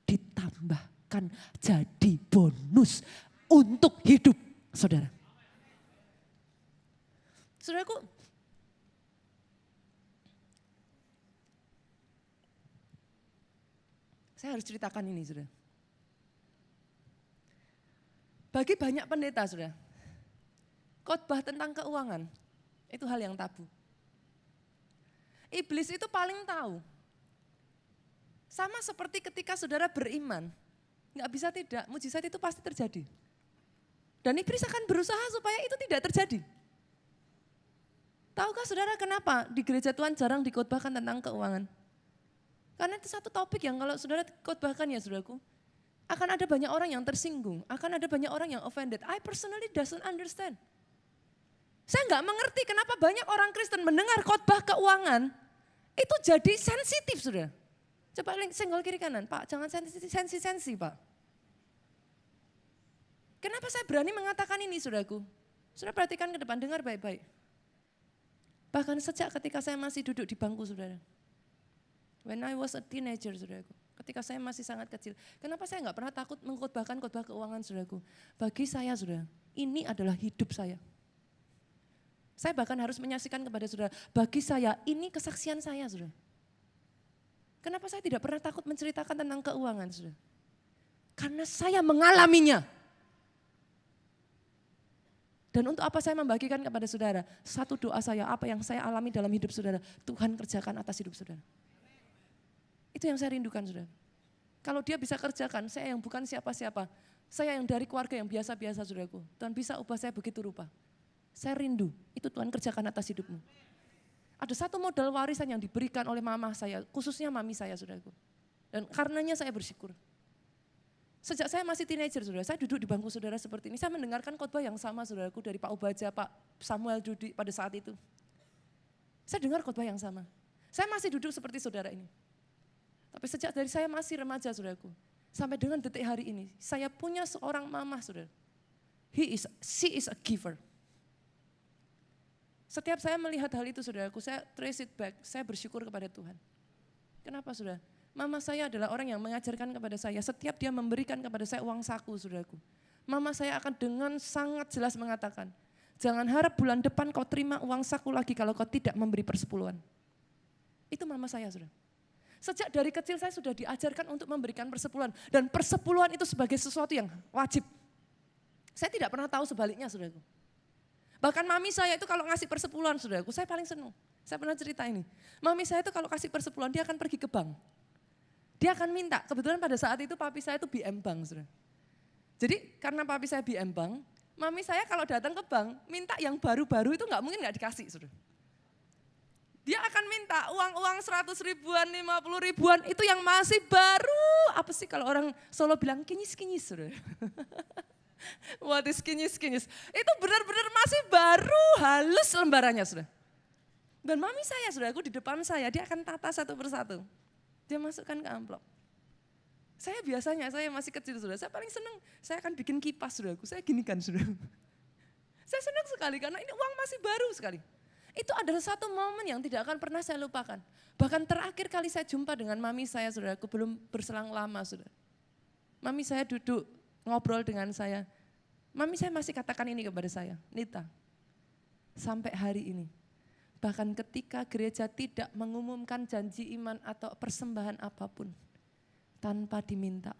ditambahkan jadi bonus untuk hidup saudara. Saudaraku, saya harus ceritakan ini saudara. Bagi banyak pendeta saudara, khotbah tentang keuangan itu hal yang tabu. Iblis itu paling tahu. Sama seperti ketika saudara beriman, nggak bisa tidak, mujizat itu pasti terjadi. Dan iblis akan berusaha supaya itu tidak terjadi. Tahukah saudara kenapa di gereja Tuhan jarang dikhotbahkan tentang keuangan? Karena itu satu topik yang kalau saudara khotbahkan ya saudaraku, akan ada banyak orang yang tersinggung, akan ada banyak orang yang offended. I personally doesn't understand. Saya nggak mengerti kenapa banyak orang Kristen mendengar khotbah keuangan, itu jadi sensitif saudara. Coba senggol kiri kanan, Pak jangan sensi Pak. Kenapa saya berani mengatakan ini saudaraku? Saudara perhatikan ke depan, dengar baik-baik. Bahkan sejak ketika saya masih duduk di bangku saudara. When I was a teenager saudaraku. Ketika saya masih sangat kecil. Kenapa saya nggak pernah takut mengkhotbahkan khotbah keuangan saudaraku. Bagi saya saudara, ini adalah hidup saya. Saya bahkan harus menyaksikan kepada saudara, bagi saya ini kesaksian saya saudara. Kenapa saya tidak pernah takut menceritakan tentang keuangan saudara? Karena saya mengalaminya. Dan untuk apa saya membagikan kepada saudara? Satu doa saya, apa yang saya alami dalam hidup saudara, Tuhan kerjakan atas hidup saudara. Itu yang saya rindukan saudara. Kalau dia bisa kerjakan, saya yang bukan siapa-siapa, saya yang dari keluarga yang biasa-biasa saudaraku. Tuhan bisa ubah saya begitu rupa. Saya rindu, itu Tuhan kerjakan atas hidupmu. Ada satu modal warisan yang diberikan oleh mama saya, khususnya mami saya saudaraku. Dan karenanya saya bersyukur. Sejak saya masih teenager saudara, saya duduk di bangku saudara seperti ini. Saya mendengarkan khotbah yang sama saudaraku dari Pak Ubaja, Pak Samuel Dudi pada saat itu. Saya dengar khotbah yang sama. Saya masih duduk seperti saudara ini. Tapi sejak dari saya masih remaja saudaraku, sampai dengan detik hari ini, saya punya seorang mama saudara. She is a giver. Setiap saya melihat hal itu saudaraku, saya trace it back, saya bersyukur kepada Tuhan. Kenapa saudara? Mama saya adalah orang yang mengajarkan kepada saya, setiap dia memberikan kepada saya uang saku saudaraku. Mama saya akan dengan sangat jelas mengatakan, jangan harap bulan depan kau terima uang saku lagi kalau kau tidak memberi persepuluhan. Itu mama saya saudara. Sejak dari kecil saya sudah diajarkan untuk memberikan persepuluhan. Dan persepuluhan itu sebagai sesuatu yang wajib. Saya tidak pernah tahu sebaliknya saudaraku. Bahkan mami saya itu kalau ngasih persepuluhan saudaraku, saya paling senang. Saya pernah cerita ini. Mami saya itu kalau kasih persepuluhan dia akan pergi ke bank. Dia akan minta, kebetulan pada saat itu papi saya itu BM Bank. Saudara. Jadi karena papi saya BM Bank, mami saya kalau datang ke bank, minta yang baru-baru itu nggak mungkin nggak dikasih. Saudara. Dia akan minta uang-uang 100 ribuan, 50 ribuan, itu yang masih baru. Apa sih kalau orang Solo bilang kinyis-kinyis. Saudara. What is kinyis-kinyis? Itu benar-benar masih baru, halus lembarannya. Saudara. Dan mami saya, saudaraku di depan saya, dia akan tata satu persatu. Dia masukkan ke amplop. Saya biasanya, saya masih kecil saudara, saya paling senang, saya akan bikin kipas saudaraku, saya ginikan saudara. Saya senang sekali karena ini uang masih baru sekali. Itu adalah satu momen yang tidak akan pernah saya lupakan. Bahkan terakhir kali saya jumpa dengan mami saya saudaraku, belum berselang lama saudara. Mami saya duduk ngobrol dengan saya, mami saya masih katakan ini kepada saya, Nita, sampai hari ini. Bahkan ketika gereja tidak mengumumkan janji iman atau persembahan apapun tanpa diminta,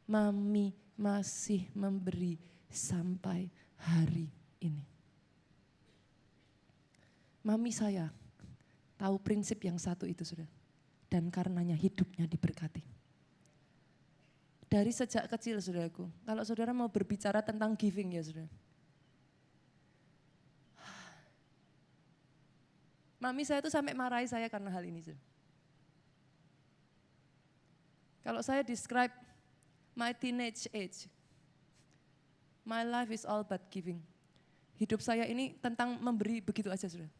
mami masih memberi sampai hari ini. Mami saya tahu prinsip yang satu itu saudara, dan karenanya hidupnya diberkati. Dari sejak kecil saudaraku, kalau saudara mau berbicara tentang giving ya saudara, mami saya itu sampai marahi saya karena hal ini. Kalau saya describe my teenage age, my life is all but giving. Hidup saya ini tentang memberi begitu aja sudah.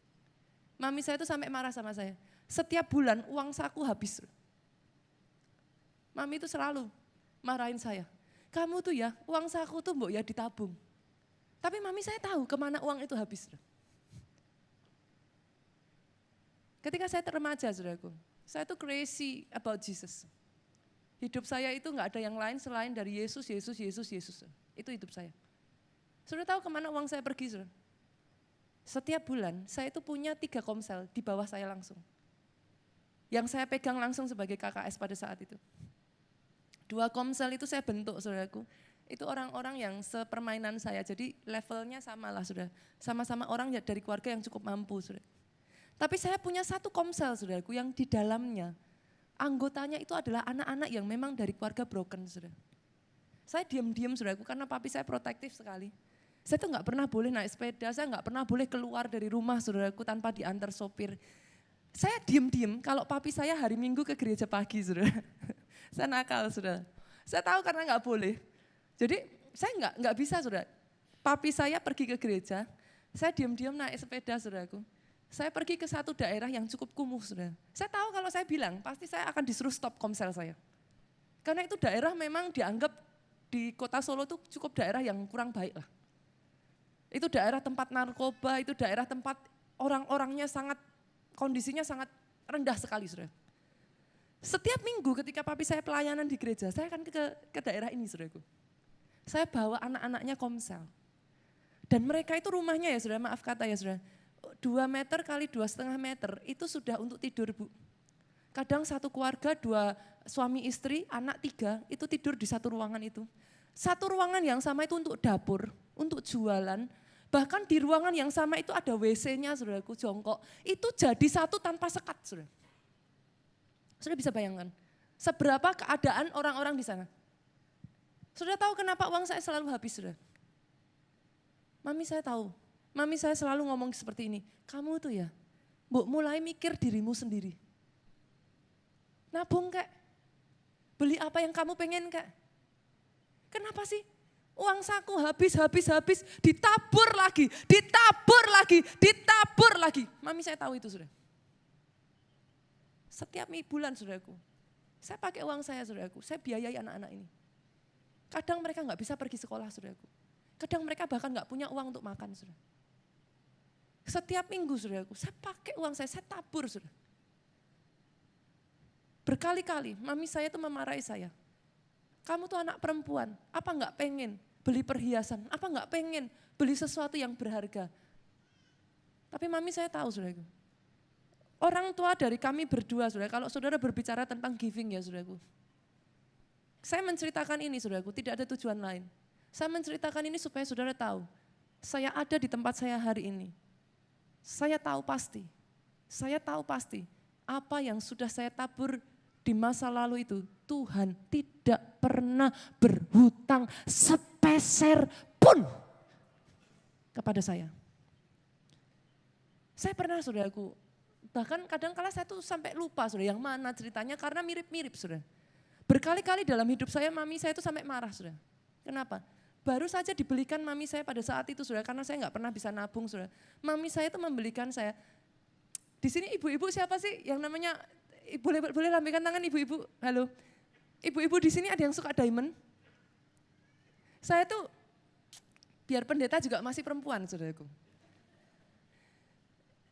Mami saya itu sampai marah sama saya. Setiap bulan uang saku habis. Mami itu selalu marahin saya. Kamu tuh ya uang saku tuh mbok ya ditabung. Tapi mami saya tahu kemana uang itu habis. Ketika saya remaja, saudaraku, saya tuh crazy about Jesus. Hidup saya itu nggak ada yang lain selain dari Yesus, Yesus, Yesus, Yesus. Itu hidup saya. Sudah tahu kemana uang saya pergi, saudara? Setiap bulan saya itu punya 3 komsel di bawah saya langsung. Yang saya pegang langsung sebagai KKS pada saat itu. 2 komsel itu saya bentuk, saudaraku. Itu orang-orang yang sepermainan saya, jadi levelnya sama lah, saudara. Sama-sama orang dari keluarga yang cukup mampu, saudara. Tapi saya punya satu komsel saudaraku yang di dalamnya anggotanya itu adalah anak-anak yang memang dari keluarga broken saudara. Saya diam-diam saudaraku karena papi saya protektif sekali. Saya tuh nggak pernah boleh naik sepeda, saya nggak pernah boleh keluar dari rumah saudaraku tanpa diantar sopir. Saya diam-diam kalau papi saya hari Minggu ke gereja pagi saudara. Saya nakal saudara. Saya tahu karena nggak boleh. Jadi saya nggak bisa saudara. Papi saya pergi ke gereja, saya diam-diam naik sepeda saudaraku. Saya pergi ke satu daerah yang cukup kumuh saudara. Saya tahu kalau saya bilang pasti saya akan disuruh stop komsel saya. Karena itu daerah memang dianggap di kota Solo itu cukup daerah yang kurang baik lah. Itu daerah tempat narkoba, itu daerah tempat orang-orangnya sangat, kondisinya sangat rendah sekali saudara. Setiap minggu ketika papi saya pelayanan di gereja, saya akan ke daerah ini saudaraku. Saya bawa anak-anaknya komsel. Dan mereka itu rumahnya ya saudara, maaf kata ya saudara, 2 meter kali 2,5 meter itu sudah untuk tidur Bu. Kadang satu keluarga 2 suami istri, anak 3 itu tidur di satu ruangan itu. Satu ruangan yang sama itu untuk dapur, untuk jualan. Bahkan di ruangan yang sama itu ada WC-nya saudaraku jongkok. Itu jadi satu tanpa sekat saudara. Saudara bisa bayangkan seberapa keadaan orang-orang di sana. Saudara tahu kenapa uang saya selalu habis saudara? Mami saya tahu. Mami saya selalu ngomong seperti ini, kamu tuh ya, Bu, mulai mikir dirimu sendiri. Nabung Kak, beli apa yang kamu pengen Kak. Kenapa sih? Uang saku habis, ditabur lagi. Mami saya tahu itu sudah. Setiap bulan saudaraku, saya pakai uang saya saudaraku, saya biayai anak-anak ini. Kadang mereka nggak bisa pergi sekolah saudaraku. Kadang mereka bahkan nggak punya uang untuk makan saudara. Setiap minggu saudaraku, saya pakai uang saya tabur saudara. Berkali-kali mami saya itu memarahi saya. Kamu tuh anak perempuan, apa nggak pengen beli perhiasan, apa nggak pengen beli sesuatu yang berharga. Tapi mami saya tahu saudaraku. Orang tua dari kami berdua saudara, kalau saudara berbicara tentang giving ya saudaraku. Saya menceritakan ini saudaraku, tidak ada tujuan lain. Saya menceritakan ini supaya saudara tahu, saya ada di tempat saya hari ini. Saya tahu pasti apa yang sudah saya tabur di masa lalu itu, Tuhan tidak pernah berhutang sepeser pun kepada saya. Saya pernah saudaraku, bahkan kadang kala saya tuh sampai lupa saudara yang mana ceritanya karena mirip-mirip saudara. Berkali-kali dalam hidup saya mami saya itu sampai marah saudara. Kenapa? Baru saja dibelikan mami saya pada saat itu saudara, karena saya nggak pernah bisa nabung saudara. Mami saya itu membelikan saya, di sini ibu-ibu siapa sih yang namanya, boleh lambaikan tangan ibu-ibu, halo. Ibu-ibu di sini ada yang suka diamond? Saya tuh, biar pendeta juga masih perempuan saudaraku.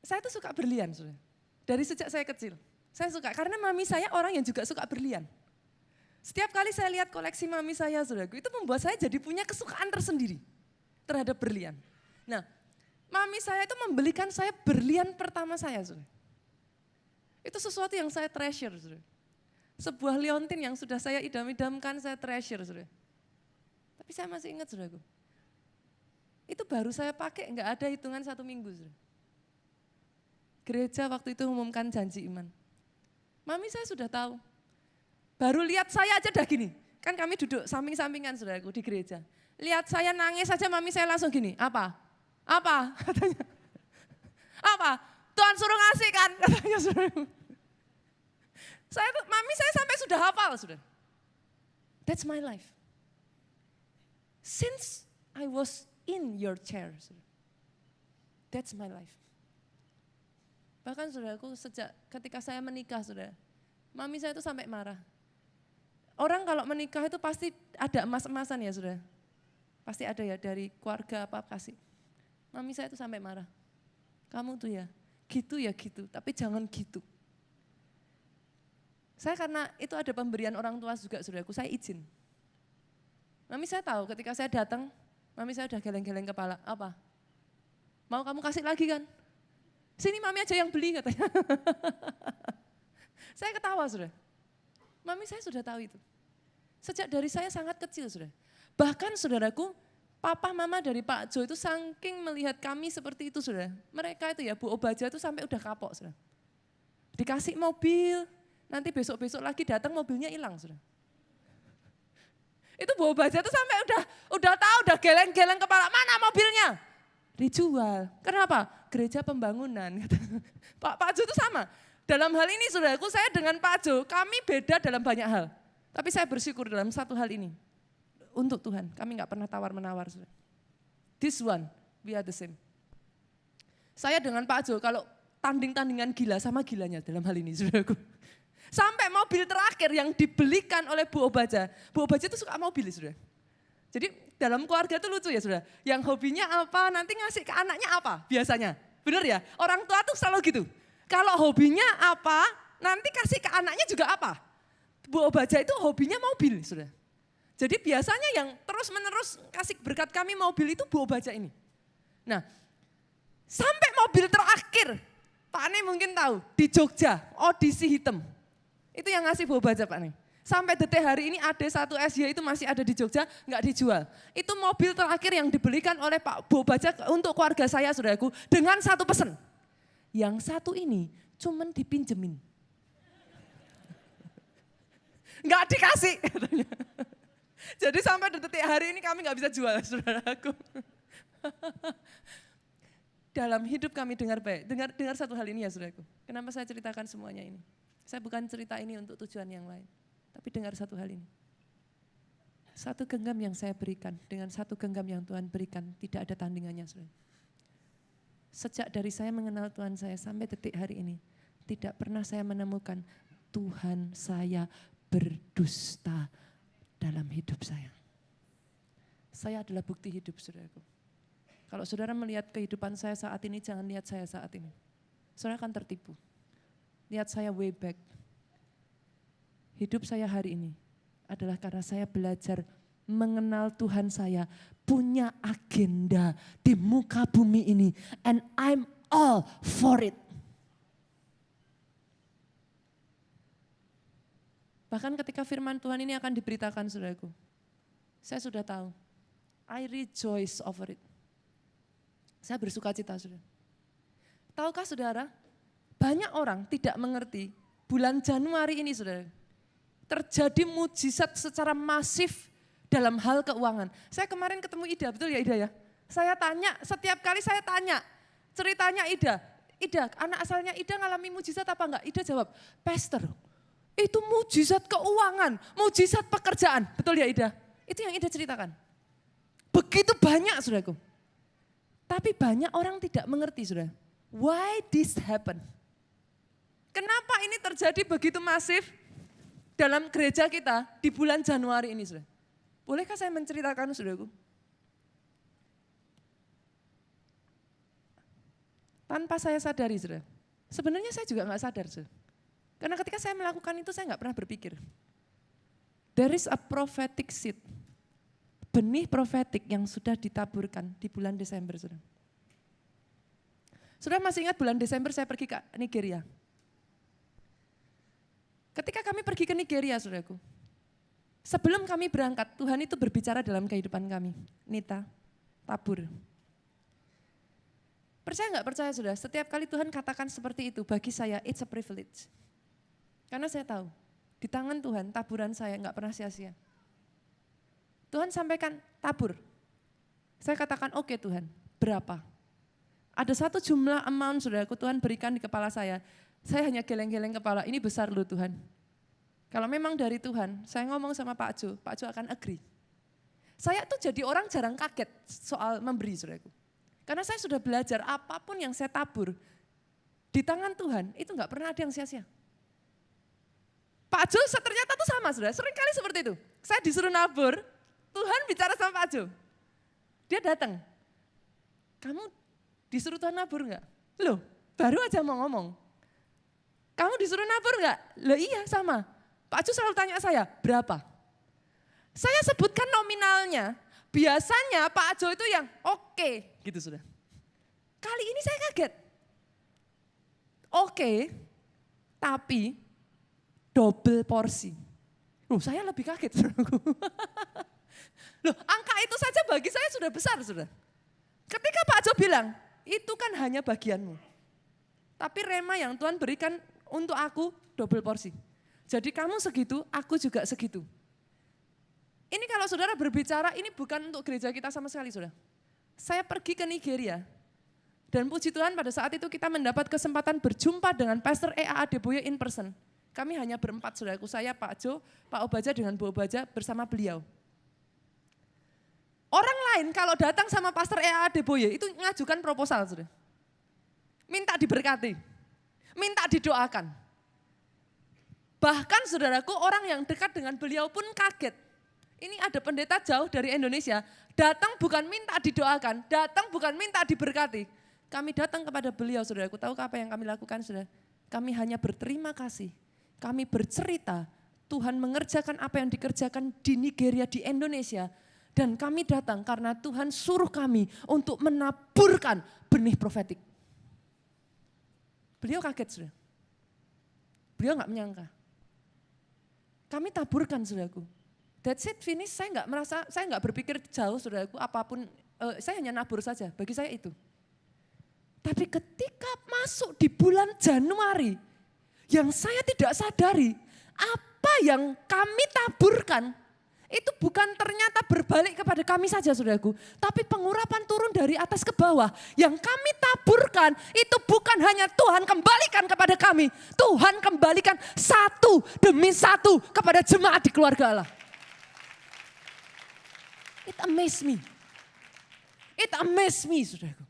Saya tuh suka berlian saudara, dari sejak saya kecil. Saya suka, karena mami saya orang yang juga suka berlian. Setiap kali saya lihat koleksi mami saya, saudaraku, itu membuat saya jadi punya kesukaan tersendiri terhadap berlian. Nah, mami saya itu membelikan saya berlian pertama saya, saudara. Itu sesuatu yang saya treasure, saudara. Sebuah liontin yang sudah saya idam-idamkan, saya treasure, saudara. Tapi saya masih ingat, saudaraku. Itu baru saya pakai, enggak ada hitungan 1 minggu, saudara. Gereja waktu itu umumkan janji iman. Mami saya sudah tahu. Baru lihat saya aja dah gini, kan kami duduk samping-sampingan saudaraku di gereja. Lihat saya nangis saja mami saya langsung gini, apa? Katanya. Apa? Tuhan suruh ngasih kan, katanya saudaraku. Mami saya sampai sudah hafal saudara. That's my life. Since I was in your chair, saudara. That's my life. Bahkan saudaraku sejak ketika saya menikah saudara, mami saya itu sampai marah. Orang kalau menikah itu pasti ada emas-emasan ya saudara. Pasti ada ya dari keluarga apa kasih. Mami saya itu sampai marah. Kamu tuh ya gitu, tapi jangan gitu. Saya karena itu ada pemberian orang tua juga saudaraku, saya izin. Mami saya tahu ketika saya datang, mami saya udah geleng-geleng kepala, apa? Mau kamu kasih lagi kan? Sini mami aja yang beli katanya. Saya ketawa saudara. Mami saya sudah tahu itu. Sejak dari saya sangat kecil saudara. Bahkan saudaraku, Papa mama dari Pak Jo itu saking melihat kami seperti itu saudara. Mereka itu ya Bu Obaja itu sampai udah kapok saudara. Dikasih mobil, nanti besok-besok lagi datang mobilnya hilang saudara. Itu Bu Obaja itu sampai udah tahu, udah geleng-geleng kepala, mana mobilnya? Dijual. Kenapa? Gereja pembangunan. Pak Jo itu sama. Dalam hal ini saudaraku, saya dengan Pak Jo, kami beda dalam banyak hal. Tapi saya bersyukur dalam satu hal ini. Untuk Tuhan, kami gak pernah tawar-menawar. This one, we are the same. Saya dengan Pak Jo, kalau tanding-tandingan gila sama gilanya dalam hal ini, saudaraku. Sampai mobil terakhir yang dibelikan oleh Bu Obaja. Bu Obaja itu suka mobil, saudara. Jadi dalam keluarga itu lucu ya, saudara. Yang hobinya apa, nanti ngasih ke anaknya apa biasanya. Benar ya? Orang tua tuh selalu gitu. Kalau hobinya apa, nanti kasih ke anaknya juga apa. Bu Obaja itu hobinya mobil, saudara. Jadi biasanya yang terus-menerus kasih berkat kami mobil itu Bu Obaja ini. Nah, sampai mobil terakhir, Pak Ne mungkin tahu, di Jogja, audisi hitam. Itu yang ngasih Bu Obaja Pak Ne. Sampai detik hari ini AD1 SY itu masih ada di Jogja, nggak dijual. Itu mobil terakhir yang dibelikan oleh Pak Bu Obaja untuk keluarga saya, saudaraku, dengan satu pesan. Yang satu ini cuman dipinjemin. Nggak dikasih katanya. Jadi sampai detik hari ini kami nggak bisa jual, saudaraku. Dalam hidup kami dengar baik, dengar satu hal ini ya saudaraku. Kenapa saya ceritakan semuanya ini? Saya bukan cerita ini untuk tujuan yang lain, tapi dengar satu hal ini. Satu genggam yang saya berikan dengan satu genggam yang Tuhan berikan tidak ada tandingannya, saudara. Sejak dari saya mengenal Tuhan saya sampai detik hari ini, tidak pernah saya menemukan Tuhan saya berdusta dalam hidup saya. Saya adalah bukti hidup, saudaraku. Kalau saudara melihat kehidupan saya saat ini, jangan lihat saya saat ini. Saudara akan tertipu. Lihat saya way back. Hidup saya hari ini adalah karena saya belajar mengenal Tuhan saya, punya agenda di muka bumi ini. And I'm all for it. Bahkan ketika firman Tuhan ini akan diberitakan, saudaraku, saya sudah tahu. I rejoice over it. Saya bersuka cita, saudara. Tahukah saudara, banyak orang tidak mengerti bulan Januari ini, saudara, terjadi mujizat secara masif dalam hal keuangan. Saya kemarin ketemu Ida, betul ya Ida ya? Saya tanya, setiap kali saya tanya, ceritanya Ida, anak asalnya Ida ngalami mujizat apa enggak? Ida jawab, Pastor, itu mujizat keuangan, mujizat pekerjaan. Betul ya Ida? Itu yang Ida ceritakan. Begitu banyak, saudaraku. Tapi banyak orang tidak mengerti, saudara. Why this happen? Kenapa ini terjadi begitu masif dalam gereja kita di bulan Januari ini, saudara? Bolehkah saya menceritakan, saudaraku? Tanpa saya sadari, saudara. Sebenarnya saya juga nggak sadar, saudara. Karena ketika saya melakukan itu saya nggak pernah berpikir. There is a prophetic seed. Benih profetik yang sudah ditaburkan di bulan Desember, saudara. Saudara masih ingat bulan Desember saya pergi ke Nigeria. Ketika kami pergi ke Nigeria, saudaraku, sebelum kami berangkat, Tuhan itu berbicara dalam kehidupan kami. Nita, tabur. Percaya nggak percaya, saudara? Setiap kali Tuhan katakan seperti itu, bagi saya it's a privilege. Karena saya tahu, di tangan Tuhan taburan saya nggak pernah sia-sia. Tuhan sampaikan tabur. Saya katakan oke Tuhan, berapa? Ada satu jumlah amount, saudaraku, Tuhan berikan di kepala saya. Saya hanya geleng-geleng kepala, ini besar loh Tuhan. Kalau memang dari Tuhan, saya ngomong sama Pak Jo akan agree. Saya tuh jadi orang jarang kaget soal memberi, saudaraku. Karena saya sudah belajar apapun yang saya tabur, di tangan Tuhan itu nggak pernah ada yang sia-sia. Pak Jo ternyata tuh sama, saudara, sering kali seperti itu. Saya disuruh nabur, Tuhan bicara sama Pak Jo. Dia datang, kamu disuruh Tuhan nabur enggak? Loh, baru aja mau ngomong. Kamu disuruh nabur enggak? Loh iya sama. Pak Jo selalu tanya saya, berapa? Saya sebutkan nominalnya, biasanya Pak Jo itu yang oke, gitu sudah. Kali ini saya kaget. Oke, tapi double porsi. Loh saya lebih kaget. Loh, angka itu saja bagi saya sudah besar, sudah. Ketika Pak Jo bilang, itu kan hanya bagianmu. Tapi rema yang Tuhan berikan untuk aku double porsi. Jadi kamu segitu, aku juga segitu. Ini kalau saudara berbicara, ini bukan untuk gereja kita sama sekali, saudara. Saya pergi ke Nigeria. Dan puji Tuhan pada saat itu kita mendapat kesempatan berjumpa dengan Pastor E.A. Adeboye in person. Kami hanya berempat, saudaraku. Saya, Pak Jo, Pak Obaja dengan Bu Obaja bersama beliau. Orang lain kalau datang sama Pastor E.A. Adeboye itu ngajukan proposal, saudara. Minta diberkati, minta didoakan. Bahkan saudaraku orang yang dekat dengan beliau pun kaget. Ini ada pendeta jauh dari Indonesia, datang bukan minta didoakan, datang bukan minta diberkati. Kami datang kepada beliau, saudaraku, tahu apa yang kami lakukan, saudara? Kami hanya berterima kasih, kami bercerita, Tuhan mengerjakan apa yang dikerjakan di Nigeria, di Indonesia. Dan kami datang karena Tuhan suruh kami untuk menaburkan benih profetik. Beliau kaget, saudara. Beliau gak menyangka. Kami taburkan, saudaraku. That's it, finish. Saya nggak berpikir jauh, saudaraku, apapun. Saya hanya nabur saja, bagi saya itu. Tapi ketika masuk di bulan Januari, yang saya tidak sadari, apa yang kami taburkan, itu bukan ternyata berbalik kepada kami saja, saudaraku. Tapi pengurapan turun dari atas ke bawah. Yang kami taburkan itu bukan hanya Tuhan kembalikan kepada kami. Tuhan kembalikan satu demi satu kepada jemaat di keluarga Allah. It amazed me. It amazed me, saudaraku.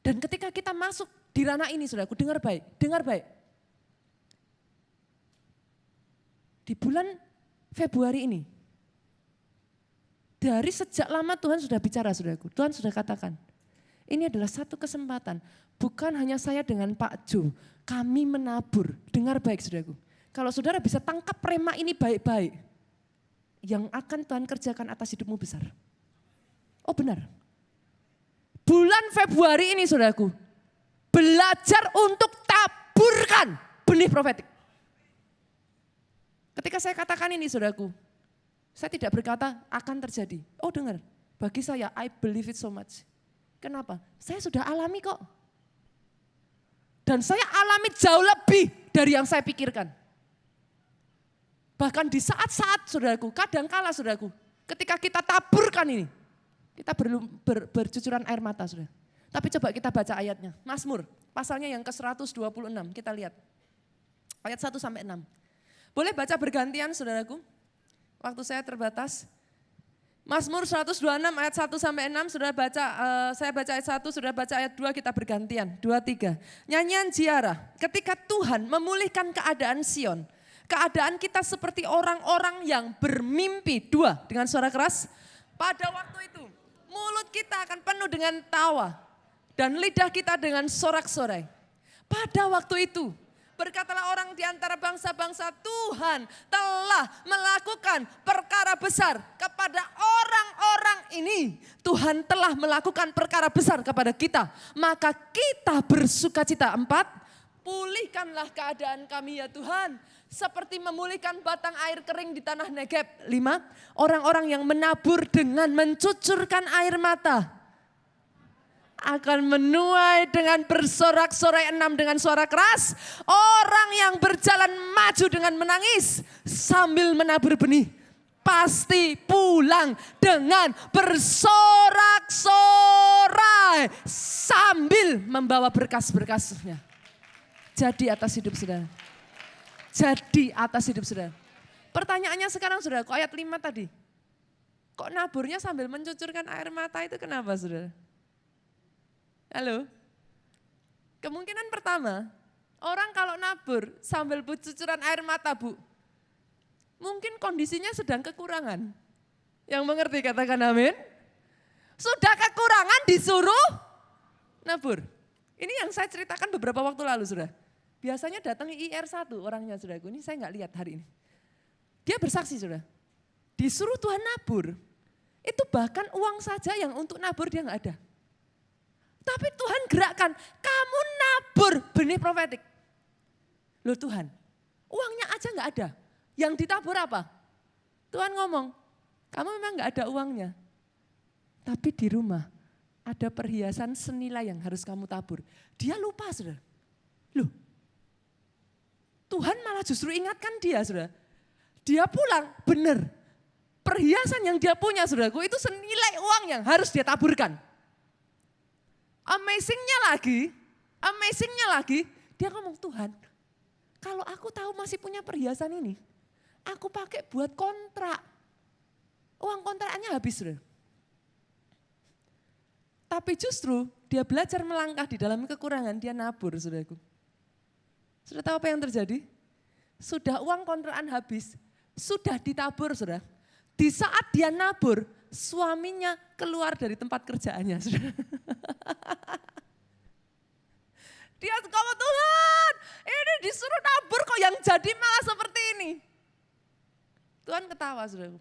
Dan ketika kita masuk di ranah ini, saudaraku, dengar baik, dengar baik. Di bulan Februari ini, dari sejak lama Tuhan sudah bicara, saudaraku. Tuhan sudah katakan, ini adalah satu kesempatan. Bukan hanya saya dengan Pak Jo, kami menabur. Dengar baik, saudaraku. Kalau saudara bisa tangkap rema ini baik-baik, yang akan Tuhan kerjakan atas hidupmu besar. Oh benar. Bulan Februari ini, saudaraku, belajar untuk taburkan benih profetik. Ketika saya katakan ini, saudaraku, saya tidak berkata akan terjadi. Oh dengar, bagi saya I believe it so much. Kenapa? Saya sudah alami kok. Dan saya alami jauh lebih dari yang saya pikirkan. Bahkan di saat-saat, saudaraku, kadangkala, saudaraku, ketika kita taburkan ini, kita bercucuran air mata, saudara. Tapi coba kita baca ayatnya. Mazmur, pasalnya yang ke-126, kita lihat. Ayat 1 sampai 6. Boleh baca bergantian, saudaraku? Waktu saya terbatas. Mazmur 126 ayat 1 sampai 6, saudara baca, saya baca ayat 1, saudara baca ayat 2, kita bergantian. 2, 3. Nyanyian ziarah, ketika Tuhan memulihkan keadaan Sion. Keadaan kita seperti orang-orang yang bermimpi. 2, dengan suara keras. Pada waktu itu, mulut kita akan penuh dengan tawa. Dan lidah kita dengan sorak-sorai. Pada waktu itu, berkatalah orang di antara bangsa-bangsa, Tuhan telah melakukan perkara besar kepada orang-orang ini. Tuhan telah melakukan perkara besar kepada kita. Maka kita bersuka cita. 4, pulihkanlah keadaan kami ya Tuhan. Seperti memulihkan batang air kering di tanah Negeb. 5, orang-orang yang menabur dengan mencucurkan air mata akan menuai dengan bersorak-sorai. 6, dengan suara keras. Orang yang berjalan maju dengan menangis sambil menabur benih, pasti pulang dengan bersorak-sorai sambil membawa berkas-berkasnya. Jadi atas hidup saudara. Jadi atas hidup saudara. Pertanyaannya sekarang saudara, kok ayat 5 tadi? Kok naburnya sambil mencucurkan air mata itu kenapa saudara? Halo? Kemungkinan pertama, orang kalau nabur sambil cucuran air mata bu, mungkin kondisinya sedang kekurangan. Yang mengerti katakan amin. Sudah kekurangan disuruh nabur. Ini yang saya ceritakan beberapa waktu lalu sudah. Biasanya datang IR1 orangnya saudaraku, ini saya nggak lihat hari ini. Dia bersaksi saudara, disuruh Tuhan nabur, itu bahkan uang saja yang untuk nabur dia nggak ada. Tapi Tuhan gerakkan, kamu nabur benih profetik. Loh Tuhan, uangnya aja nggak ada. Yang ditabur apa? Tuhan ngomong, Kamu memang nggak ada uangnya. Tapi di rumah ada perhiasan senilai yang harus kamu tabur. Dia lupa, saudara. Loh, Tuhan malah justru ingatkan dia, saudara. Dia pulang, benar. Perhiasan yang dia punya, saudaraku, itu senilai uang yang harus dia taburkan. Amazingnya lagi, dia ngomong, Tuhan, kalau aku tahu masih punya perhiasan ini, aku pakai buat kontrak. Uang kontrakannya habis, saudara. Tapi justru dia belajar melangkah di dalam kekurangan, dia nabur, saudaraku. Sudah tahu apa yang terjadi? Sudah uang kontrakan habis, sudah ditabur, saudara. Di saat dia nabur, suaminya keluar dari tempat kerjaannya, saudara. Dia ngomong, Tuhan, ini disuruh nabur kok yang jadi malah seperti ini. Tuhan ketawa, saudaraku.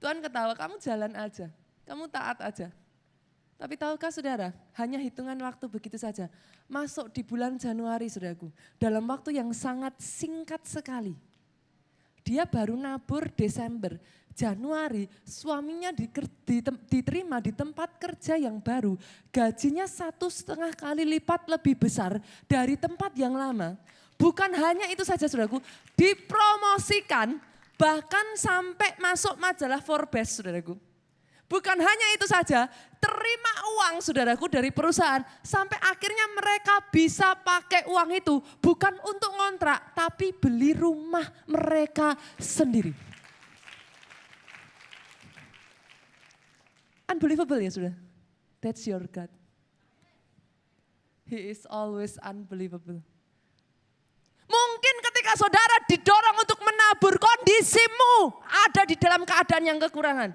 Tuhan ketawa, kamu jalan aja, kamu taat aja. Tapi tahukah saudara, hanya hitungan waktu begitu saja. Masuk di bulan Januari, saudaraku, dalam waktu yang sangat singkat sekali. Dia baru nabur Desember, Januari suaminya diterima di tempat kerja yang baru. Gajinya 1,5 kali lipat lebih besar dari tempat yang lama. Bukan hanya itu saja, saudaraku, dipromosikan bahkan sampai masuk majalah Forbes, saudaraku. Bukan hanya itu saja, terima uang, saudaraku, dari perusahaan sampai akhirnya mereka bisa pakai uang itu bukan untuk ngontrak, tapi beli rumah mereka sendiri. Unbelievable ya, saudara? That's your God. He is always unbelievable. Mungkin ketika saudara didorong untuk menabur, kondisimu ada di dalam keadaan yang kekurangan.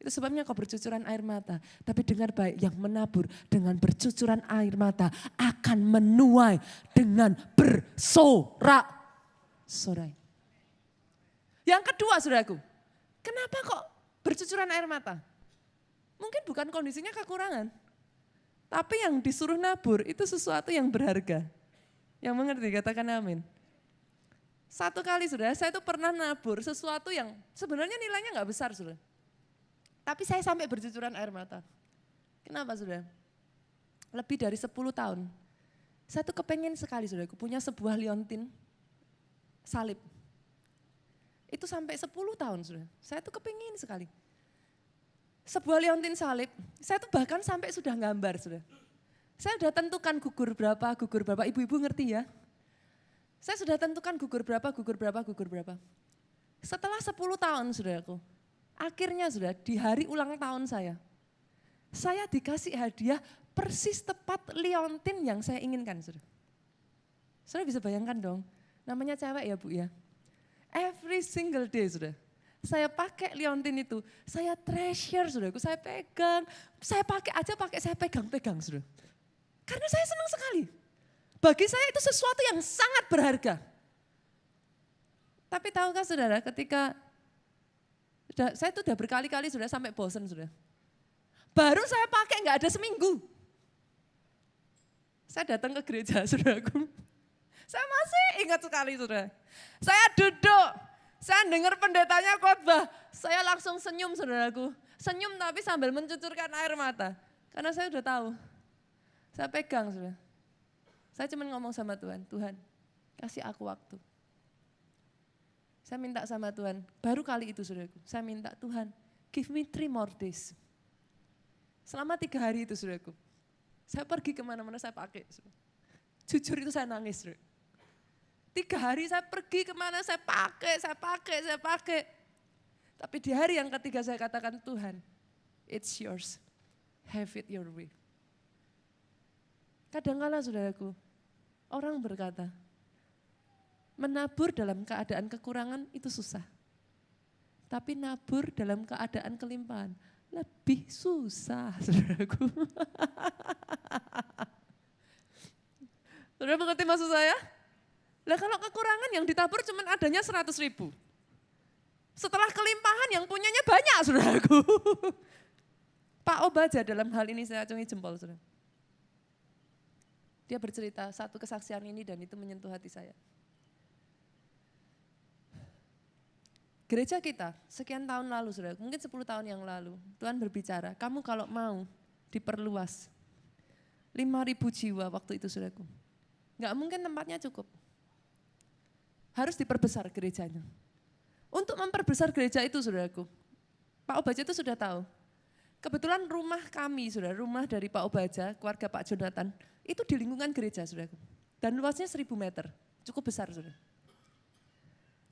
Itu sebabnya kau bercucuran air mata. Tapi dengar baik, yang menabur dengan bercucuran air mata akan menuai dengan bersorak-sorai. Yang kedua, saudaraku, kenapa kok bercucuran air mata? Mungkin bukan kondisinya kekurangan. Tapi yang disuruh nabur itu sesuatu yang berharga. Yang mengerti, katakan amin. Satu kali, saudara, saya itu pernah nabur sesuatu yang sebenarnya nilainya nggak besar, saudara. Tapi saya sampai bercucuran air mata. Kenapa, saudara? Lebih dari 10 tahun. Saya tuh kepengen sekali, saudara, punya sebuah liontin salib. Itu sampai 10 tahun, saudara. Saya tuh kepengen sekali. Sebuah liontin salib, saya tuh bahkan sampai sudah gambar, saudara. Saya sudah tentukan gugur berapa, ibu-ibu ngerti ya? Saya sudah tentukan gugur berapa. Setelah 10 tahun, saudaraku, akhirnya sudah di hari ulang tahun saya dikasih hadiah persis tepat liontin yang saya inginkan. Saudara bisa bayangkan dong, namanya cewek ya Bu ya. Every single day sudah, saya pakai liontin itu, saya treasure saudaraku, saya pegang, saya pegang saudara. Karena saya senang sekali. Bagi saya itu sesuatu yang sangat berharga. Tapi tahukah saudara, ketika saya itu udah berkali-kali sudah sampai bosan sudah. Baru saya pakai nggak ada seminggu. Saya datang ke gereja, saudaraku. Saya masih ingat sekali, saudara. Saya duduk, saya dengar pendetanya khotbah. Saya langsung senyum, saudaraku. Senyum tapi sambil mencucurkan air mata. Karena saya udah tahu. Saya pegang, saudara. Saya cuma ngomong sama Tuhan, Tuhan kasih aku waktu. Saya minta sama Tuhan, baru kali itu saudaraku, saya minta Tuhan, give me 3 more days. Selama 3 hari itu saudaraku, saya pergi kemana-mana saya pakai. Saudara. Jujur itu saya nangis. Saudara. 3 hari saya pergi kemana saya pakai. Tapi di hari yang ketiga saya katakan, Tuhan, it's yours, have it your way. Kadang-kala saudaraku, orang berkata, menabur dalam keadaan kekurangan itu susah. Tapi nabur dalam keadaan kelimpahan lebih susah, saudaraku. Saudara mengerti maksud saya? Lah kalau kekurangan yang ditabur cuma adanya 100.000. Setelah kelimpahan yang punyanya banyak, saudaraku. Pak Obaja dalam hal ini saya acungi jempol, saudara. Dia bercerita satu kesaksian ini dan itu menyentuh hati saya. Gereja kita sekian tahun lalu, saudara, mungkin 10 tahun yang lalu, Tuhan berbicara, kamu kalau mau diperluas, 5.000 jiwa waktu itu, saudaraku. Enggak mungkin tempatnya cukup. Harus diperbesar gerejanya. Untuk memperbesar gereja itu, saudaraku, Pak Obaja itu sudah tahu. Kebetulan rumah kami, saudara, rumah dari Pak Obaja, keluarga Pak Jonathan, itu di lingkungan gereja, saudaraku. Dan luasnya 1.000 meter, cukup besar, saudara.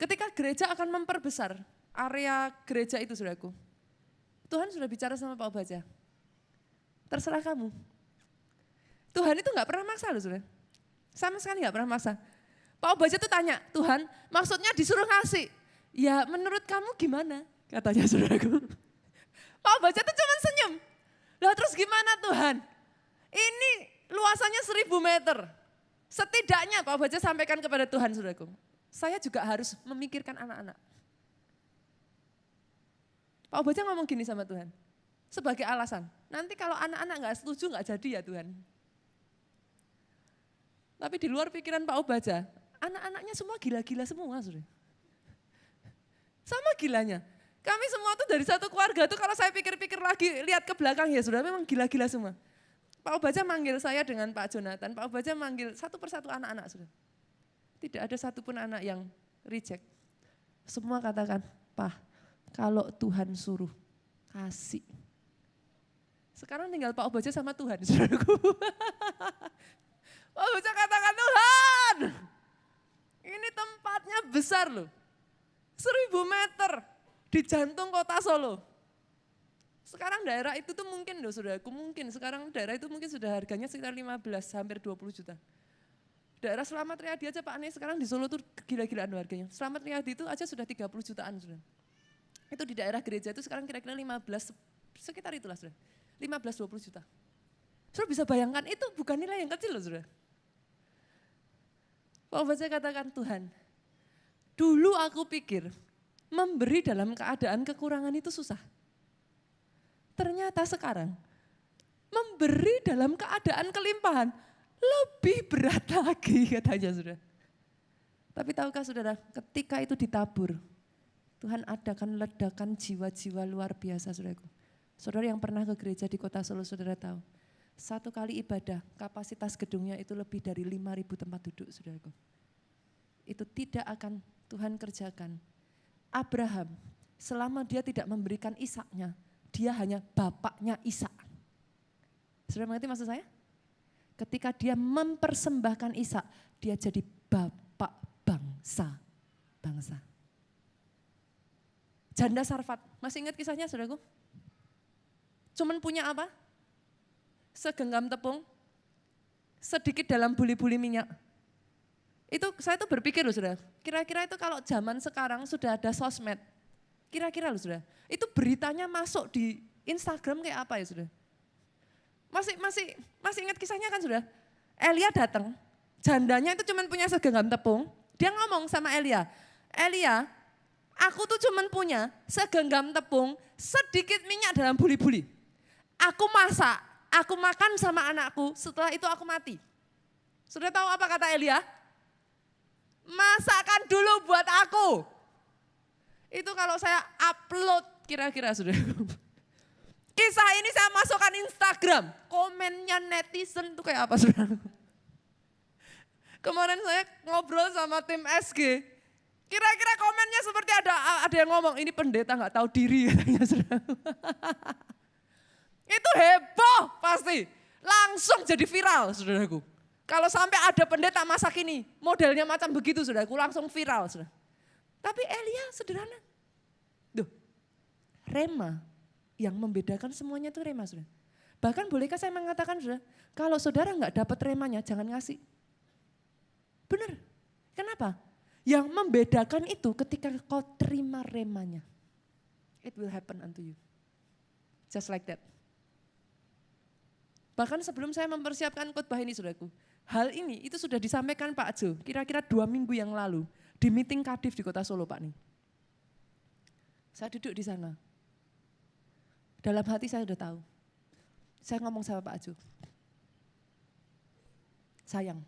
Ketika gereja akan memperbesar area gereja itu, saudaraku, Tuhan sudah bicara sama Pak Obaja. Terserah kamu. Tuhan itu enggak pernah maksa loh, saudara. Sama sekali enggak pernah maksa. Pak Obaja tuh tanya, Tuhan maksudnya disuruh ngasih. Ya menurut kamu gimana? Katanya, saudaraku. Pak Obaja tuh cuma senyum. Lah terus gimana Tuhan? Ini luasannya 1.000 meter. Setidaknya Pak Obaja sampaikan kepada Tuhan, saudaraku. Saya juga harus memikirkan anak-anak. Pak Obaja ngomong gini sama Tuhan. Sebagai alasan, nanti kalau anak-anak enggak setuju enggak jadi ya Tuhan. Tapi di luar pikiran Pak Obaja, anak-anaknya semua gila-gila semua, saudara. Sama gilanya. Kami semua tuh dari satu keluarga tuh kalau saya pikir-pikir lagi, lihat ke belakang ya saudara, memang gila-gila semua. Pak Obaja manggil saya dengan Pak Jonathan, Pak Obaja manggil satu persatu anak-anak, saudara. Tidak ada satupun anak yang reject. Semua katakan, Pak, kalau Tuhan suruh, kasih. Sekarang tinggal Pak Obaja sama Tuhan, saudaraku. Pak Obaja katakan, Tuhan, ini tempatnya besar loh. 1.000 meter di jantung kota Solo. Sekarang daerah itu tuh mungkin loh saudaraku, mungkin sekarang daerah itu mungkin sudah harganya sekitar 15, hampir 20 juta. Daerah Slamet Riyadi aja Pak Anies sekarang di Solo tuh gila-gilaan harganya. Slamet Riyadi itu aja sudah 30 jutaan saudara. Itu di daerah gereja itu sekarang kira-kira 15, sekitar itulah saudara. 15-20 juta. Saudara bisa bayangkan itu bukan nilai yang kecil loh saudara. Pak Obaja katakan Tuhan, dulu aku pikir memberi dalam keadaan kekurangan itu susah. Ternyata sekarang memberi dalam keadaan kelimpahan lebih berat lagi katanya saudara. Tapi tahukah saudara, ketika itu ditabur, Tuhan adakan ledakan jiwa-jiwa luar biasa saudaraku. Saudara yang pernah ke gereja di kota Solo, saudara tahu. Satu kali ibadah, kapasitas gedungnya itu lebih dari 5.000 tempat duduk saudaraku. Itu tidak akan Tuhan kerjakan. Abraham, selama dia tidak memberikan Ishaknya, dia hanya bapaknya Ishak. Saudara mengerti maksud saya? Ketika dia mempersembahkan Ishak, dia jadi bapak bangsa. Janda Sarfat, masih ingat kisahnya saudaraku? Cuman punya apa? Segenggam tepung, sedikit dalam buli-buli minyak. Itu saya tuh berpikir loh saudara, kira-kira itu kalau zaman sekarang sudah ada sosmed, kira-kira loh saudara, itu beritanya masuk di Instagram kayak apa ya saudara? Masih ingat kisahnya kan saudara? Elia datang, jandanya itu cuma punya segenggam tepung, dia ngomong sama Elia, Elia, aku tuh cuma punya segenggam tepung, sedikit minyak dalam buli-buli. Aku masak, aku makan sama anakku, setelah itu aku mati. Sudah tahu apa kata Elia? Masakan dulu buat aku. Itu kalau saya upload kira-kira sudah. Kisah ini saya masukkan Instagram. Komennya netizen itu kayak apa saudara? Kemarin saya ngobrol sama tim SG. Kira-kira komennya seperti ada yang ngomong, ini pendeta gak tahu diri katanya saudara. Itu heboh pasti. Langsung jadi viral saudaraku. Kalau sampai ada pendeta masak ini, modelnya macam begitu saudaraku, langsung viral saudara. Tapi Elia sederhana. Duh, rema yang membedakan semuanya itu rema saudara. Bahkan bolehkah saya mengatakan saudara, kalau saudara enggak dapat remanya jangan ngasih. Benar, kenapa? Yang membedakan itu ketika kau terima remanya. It will happen unto you. Just like that. Bahkan sebelum saya mempersiapkan khotbah ini saudaraku, hal ini itu sudah disampaikan Pak Jo, kira-kira 2 minggu yang lalu di meeting Kadif di kota Solo Pak nih. Saya duduk di sana. Dalam hati saya sudah tahu. Saya ngomong sama Pak Jo. Sayang,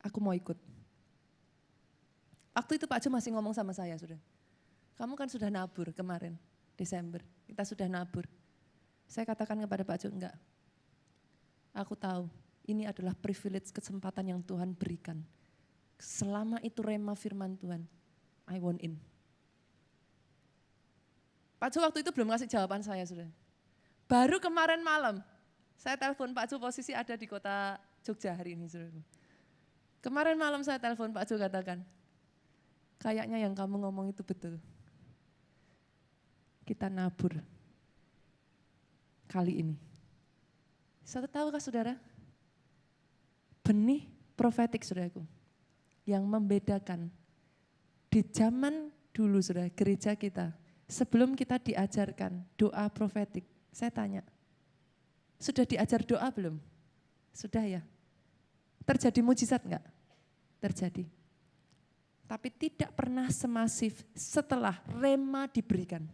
aku mau ikut. Waktu itu Pak Jo masih ngomong sama saya sudah. Kamu kan sudah nabur kemarin, Desember. Kita sudah nabur. Saya katakan kepada Pak Jo, enggak. Aku tahu ini adalah privilege, kesempatan yang Tuhan berikan. Selama itu rema firman Tuhan, I want in. Pak Jo waktu itu belum ngasih jawaban saya sudah. Baru kemarin malam, saya telepon Pak Jo, posisi ada di kota Jogja hari ini. Saudara. Kemarin malam saya telepon Pak Jo, katakan, kayaknya yang kamu ngomong itu betul. Kita nabur kali ini. Saudara tahukah saudara? Benih profetik saudaraku yang membedakan di zaman dulu saudara, gereja kita. Sebelum kita diajarkan doa profetik, saya tanya, sudah diajar doa belum? Sudah ya? Terjadi mujizat enggak? Terjadi. Tapi tidak pernah semasif setelah rema diberikan.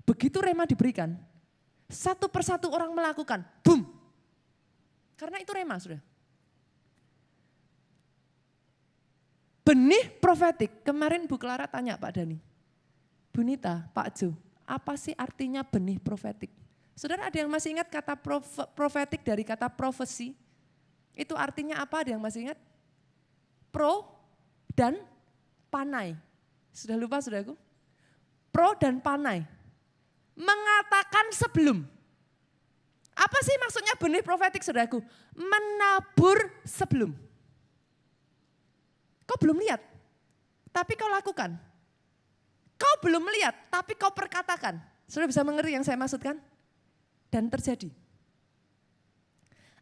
Begitu rema diberikan, satu persatu orang melakukan, boom. Karena itu rema sudah. Benih profetik, kemarin Bu Clara tanya Pak Dani, Bu Nita, Pak Jo, apa sih artinya benih profetik? Saudara ada yang masih ingat kata profetik dari kata profesi? Itu artinya apa, ada yang masih ingat? Pro dan panai. Sudah lupa saudaraku? Pro dan panai. Mengatakan sebelum. Apa sih maksudnya benih profetik saudaraku? Menabur sebelum. Kau belum lihat, tapi kau lakukan. Kau belum melihat, tapi kau perkatakan. Saudara bisa mengerti yang saya maksudkan? Dan terjadi.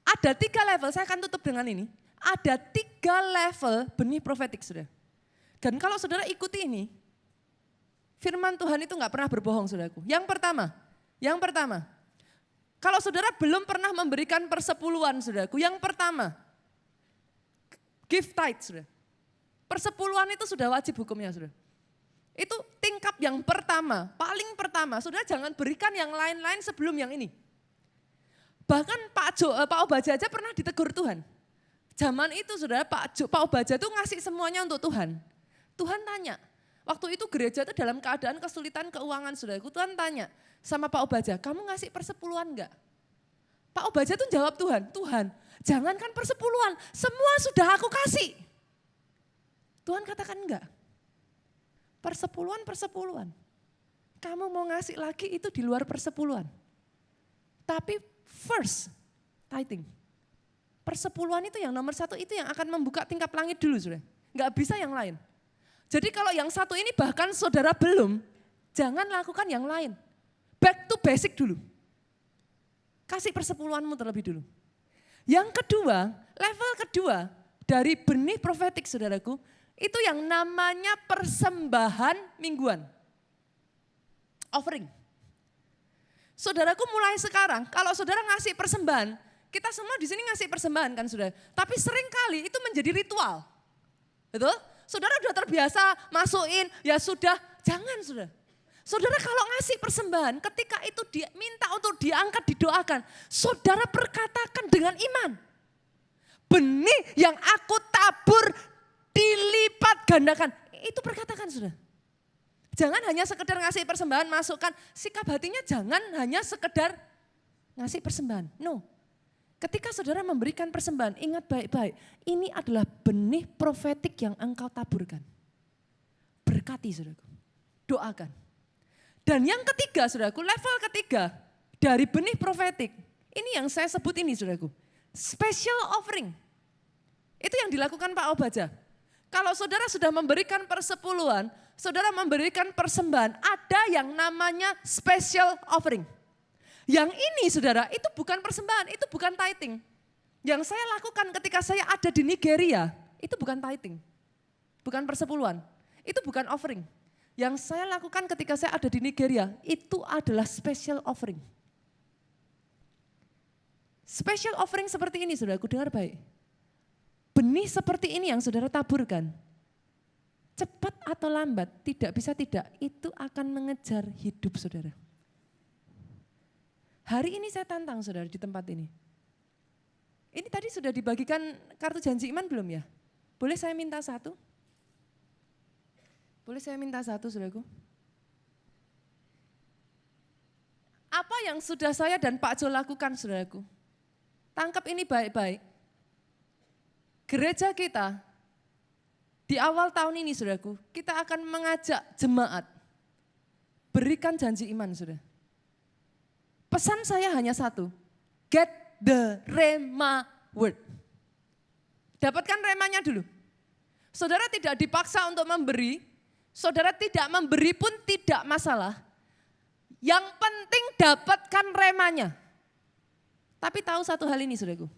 Ada 3 level, saya akan tutup dengan ini. Ada 3 level benih profetik saudara. Dan kalau saudara ikuti ini, firman Tuhan itu enggak pernah berbohong saudaraku. Yang pertama, kalau saudara belum pernah memberikan persepuluhan saudaraku, yang pertama, give tithe saudara. Persepuluhan itu sudah wajib hukumnya saudara. Itu tingkap yang pertama, paling pertama, saudara jangan berikan yang lain-lain sebelum yang ini. Bahkan Pak Obaja aja pernah ditegur Tuhan. Zaman itu saudara Pak Obaja itu ngasih semuanya untuk Tuhan. Tuhan tanya, waktu itu gereja itu dalam keadaan kesulitan keuangan saudaraku. Tuhan tanya sama Pak Obaja, kamu ngasih persepuluhan enggak? Pak Obaja tuh jawab Tuhan, jangankan persepuluhan, semua sudah aku kasih. Tuhan katakan enggak. Persepuluhan. Kamu mau ngasih lagi itu di luar persepuluhan. Tapi first, tithing. Persepuluhan itu yang nomor 1 itu yang akan membuka tingkap langit dulu saudara. Enggak bisa yang lain. Jadi kalau yang satu ini bahkan saudara belum, jangan lakukan yang lain. Back to basic dulu. Kasih persepuluhanmu terlebih dulu. Yang kedua, level kedua dari benih profetik saudaraku, itu yang namanya persembahan mingguan. Offering. Saudaraku mulai sekarang, kalau saudara ngasih persembahan, kita semua di sini ngasih persembahan kan saudara. Tapi seringkali itu menjadi ritual. Betul? Saudara sudah terbiasa masukin, ya sudah, jangan saudara. Saudara kalau ngasih persembahan, ketika itu dia minta untuk diangkat, didoakan, saudara perkatakan dengan iman. Benih yang aku tabur dilipat gandakan, itu perkatakan saudara. Jangan hanya sekedar ngasih persembahan, masukkan, sikap hatinya jangan hanya sekedar ngasih persembahan, no. Ketika saudara memberikan persembahan, ingat baik-baik, ini adalah benih profetik yang engkau taburkan. Berkati saudaraku, doakan. Dan yang ketiga saudaraku, level ketiga dari benih profetik, ini yang saya sebut ini saudaraku, special offering. Itu yang dilakukan Pak Obaja. Kalau saudara sudah memberikan persepuluhan, saudara memberikan persembahan, ada yang namanya special offering. Yang ini saudara, itu bukan persembahan, itu bukan tithing. Yang saya lakukan ketika saya ada di Nigeria, itu bukan tithing. Bukan persepuluhan, itu bukan offering. Yang saya lakukan ketika saya ada di Nigeria, itu adalah special offering. Special offering seperti ini saudaraku, dengar baik. Benih seperti ini yang saudara taburkan, cepat atau lambat, tidak bisa tidak, itu akan mengejar hidup saudara. Hari ini saya tantang saudara di tempat ini. Ini tadi sudah dibagikan kartu janji iman belum ya? Boleh saya minta 1? Boleh saya minta satu, saudaraku? Apa yang sudah saya dan Pak Jo lakukan, saudaraku? Tangkap ini baik-baik. Gereja kita, di awal tahun ini, saudaraku, kita akan mengajak jemaat. Berikan janji iman, saudara. Pesan saya hanya satu. Get the Rema word. Dapatkan remanya dulu. Saudara tidak dipaksa untuk memberi. Saudara tidak memberi pun tidak masalah. Yang penting dapatkan remanya. Tapi tahu satu hal ini, saudaraku.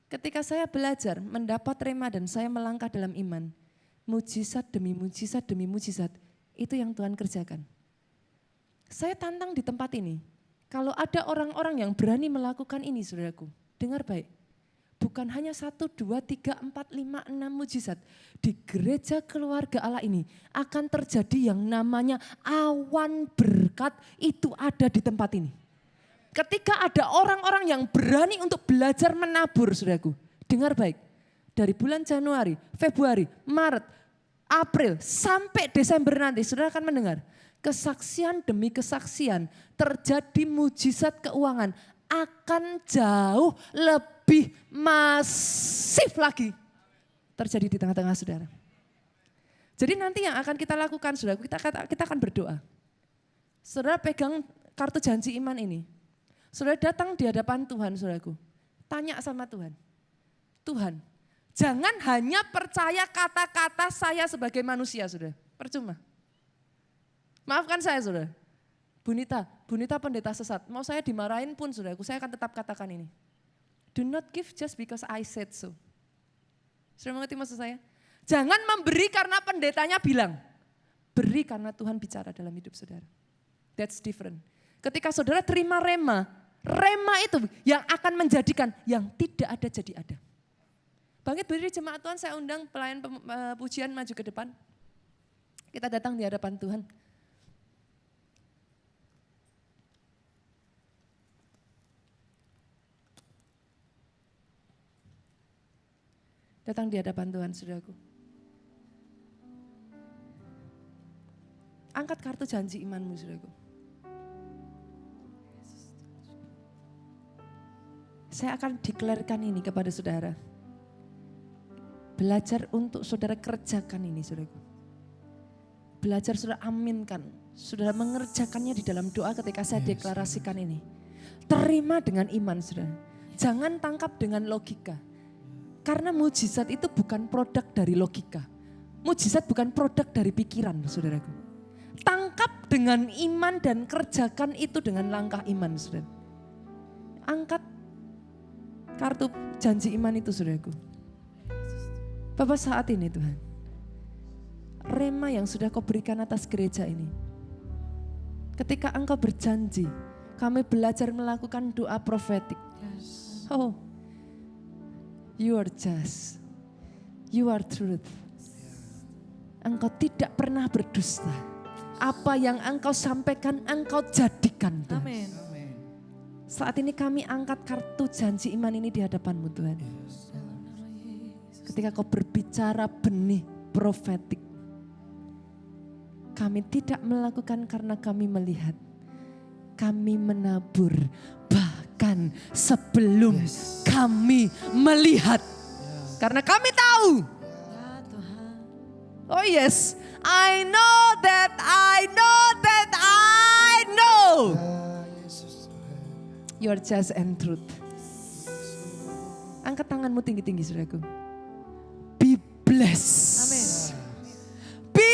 Ketika saya belajar mendapat rema dan saya melangkah dalam iman, mujizat demi mujizat demi mujizat, itu yang Tuhan kerjakan. Saya tantang di tempat ini, kalau ada orang-orang yang berani melakukan ini, saudaraku, dengar baik. Bukan hanya 1, 2, 3, 4, 5, 6 mujizat. Di gereja keluarga Allah ini akan terjadi yang namanya awan berkat, itu ada di tempat ini. Ketika ada orang-orang yang berani untuk belajar menabur, saudaraku, dengar baik. Dari bulan Januari, Februari, Maret, April, sampai Desember nanti, saudara akan mendengar. Kesaksian demi kesaksian, terjadi mujizat keuangan, akan jauh lebih masif lagi terjadi di tengah-tengah saudara. Jadi nanti yang akan kita lakukan, saudara, kita akan berdoa. Saudara pegang kartu janji iman ini. Saudara datang di hadapan Tuhan, saudaraku. Tanya sama Tuhan. Tuhan, jangan hanya percaya kata-kata saya sebagai manusia, saudara. Percuma. Maafkan saya, saudara. Bunita pendeta sesat. Mau saya dimarahin pun, saudaraku, saya akan tetap katakan ini. Do not give just because I said so. Saudara mengerti maksud saya? Jangan memberi karena pendetanya bilang. Beri karena Tuhan bicara dalam hidup saudara. That's different. Ketika saudara terima rema itu yang akan menjadikan yang tidak ada jadi ada. Bangkit berdiri jemaat Tuhan, saya undang pelayan pujian maju ke depan. Kita datang di hadapan Tuhan. Datang di hadapan Tuhan, saudaraku. Angkat kartu janji imanmu, saudaraku. Saya akan deklarasikan ini kepada saudara. Belajar untuk saudara kerjakan ini, saudaraku. Belajar saudara aminkan, saudara mengerjakannya di dalam doa ketika saya deklarasikan ini. Terima dengan iman, saudara. Jangan tangkap dengan logika. Karena mujizat itu bukan produk dari logika. Mujizat bukan produk dari pikiran, saudaraku. Tangkap dengan iman dan kerjakan itu dengan langkah iman, saudara. Angkat kartu janji iman itu, saudaraku. Bapak, saat ini Tuhan, rema yang sudah kau berikan atas gereja ini. Ketika engkau berjanji, kami belajar melakukan doa profetik. Oh, you are just, you are truth. Engkau tidak pernah berdusta. Apa yang engkau sampaikan, engkau jadikan, Tuhan. Amin. Saat ini kami angkat kartu janji iman ini di hadapan-Mu, Tuhan. Ketika kau berbicara benih profetik, kami tidak melakukan karena kami melihat. Kami menabur bahkan sebelum kami melihat. Karena kami tahu. Oh yes, I know that I know. You are just and truth. Angkat tanganmu tinggi-tinggi, saudaraku. Be blessed. Amin. Be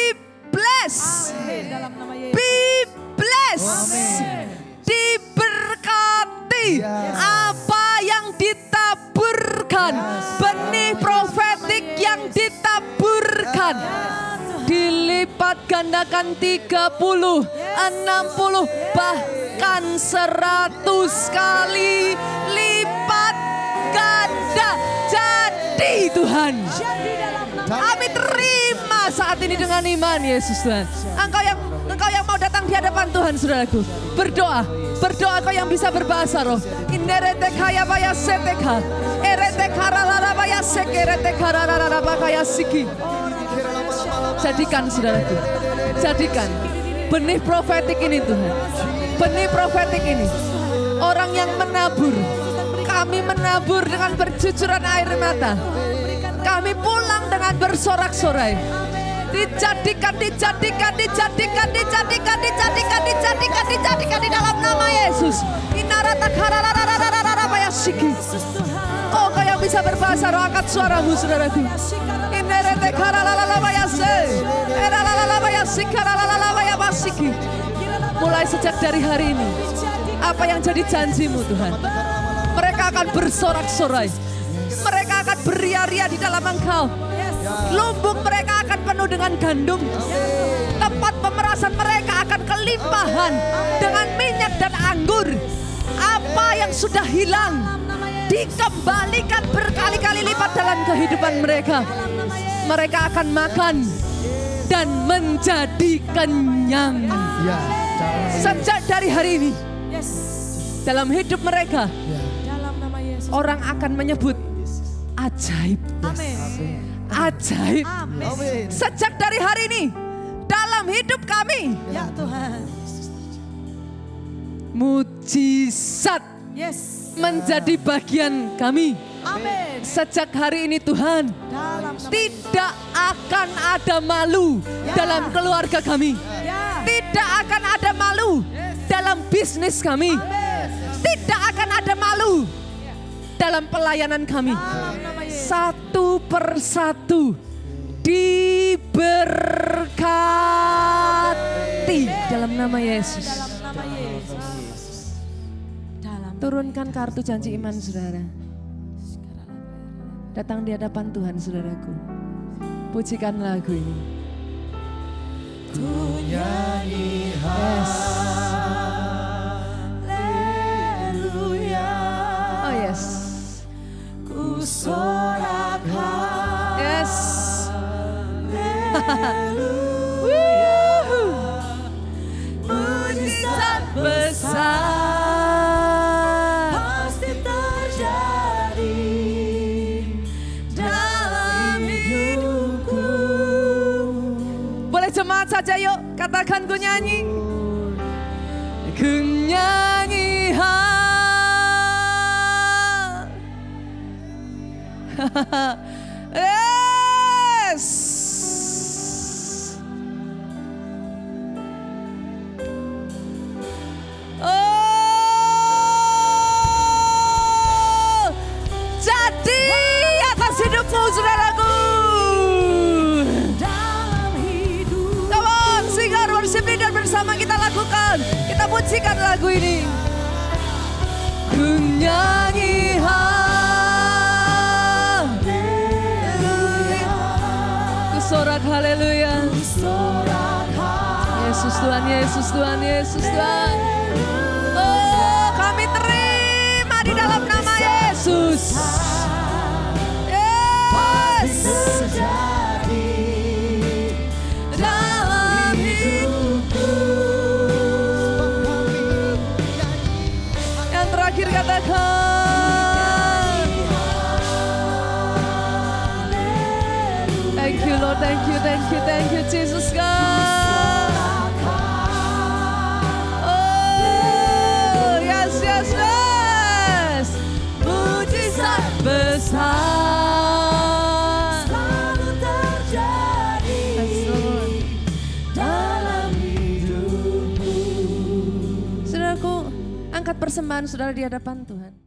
blessed. Amin. Dalam nama Yesus. Be blessed. Amin. Diberkati apa yang ditaburkan. Benih profetik yang ditaburkan. Dilipat gandakan 30, 60, bahkan 100 kali lipat ganda. Jadi Tuhan, kami terima saat ini dengan iman, Yesus Tuhan. Engkau yang mau datang di hadapan Tuhan, saudaraku. Berdoa kau yang bisa berbahasa roh. Inerete kaya baya seteka, erete karala baya sek, erete karara baya siki. Jadikan saudaraku, jadikan benih profetik ini Tuhan. Benih profetik ini, orang yang menabur, kami menabur dengan bercucuran air mata. Kami pulang dengan bersorak-sorai. Dijadikan di dalam nama Yesus. Oh, kau yang bisa berbahasa roh, angkat suaramu saudaraku. Mulai sejak dari hari ini, apa yang jadi janjimu Tuhan, mereka akan bersorak-sorai. Mereka akan beria-ria di dalam Engkau. Lumbung mereka akan penuh dengan gandum. Tempat pemerasan mereka akan kelimpahan dengan minyak dan anggur. Apa yang sudah hilang dikembalikan berkali-kali lipat dalam kehidupan mereka. Mereka akan makan dan menjadi kenyang. Sejak dari hari ini, dalam hidup mereka, orang akan menyebut ajaib. Ajaib. Sejak dari hari ini, dalam hidup kami, ya Tuhan, mujizat menjadi bagian kami. Amin. Sejak hari ini Tuhan, tidak akan ada malu dalam keluarga kami. Tidak akan ada malu dalam bisnis kami. Tidak akan ada malu dalam pelayanan kami. Satu persatu diberkati dalam nama Yesus. Turunkan kartu janji iman saudara. Datang di hadapan Tuhan saudaraku. Pujikan lagu ini. Ku nyanyi haleluya. Oh yes. Ku sorak yes. Haleluya. Mujizat besar pasti terjadi dalam hidupku. Boleh jemaat saja yuk, katakan ku nyanyi. Ku nyanyi yes. Oh, jadi atas hidupmu saudaraku. Dalam hidup. Come on, sing our worship leader bersama kita lakukan. Kita pujikan lagu ini. Ku nyanyi sorak haleluya. Yesus Tuhan, Yesus Tuhan, Yesus Tuhan. Oh, kami terima di dalam nama Yesus. Yes. Dalam hidupku. Yang terakhir katakan. Thank you Lord, thank you, thank you, thank you Jesus God. Oh yes, yes, yes. Mujizat besar selalu terjadi dalam hidupku. Saudaraku, angkat persembahan saudara di hadapan Tuhan.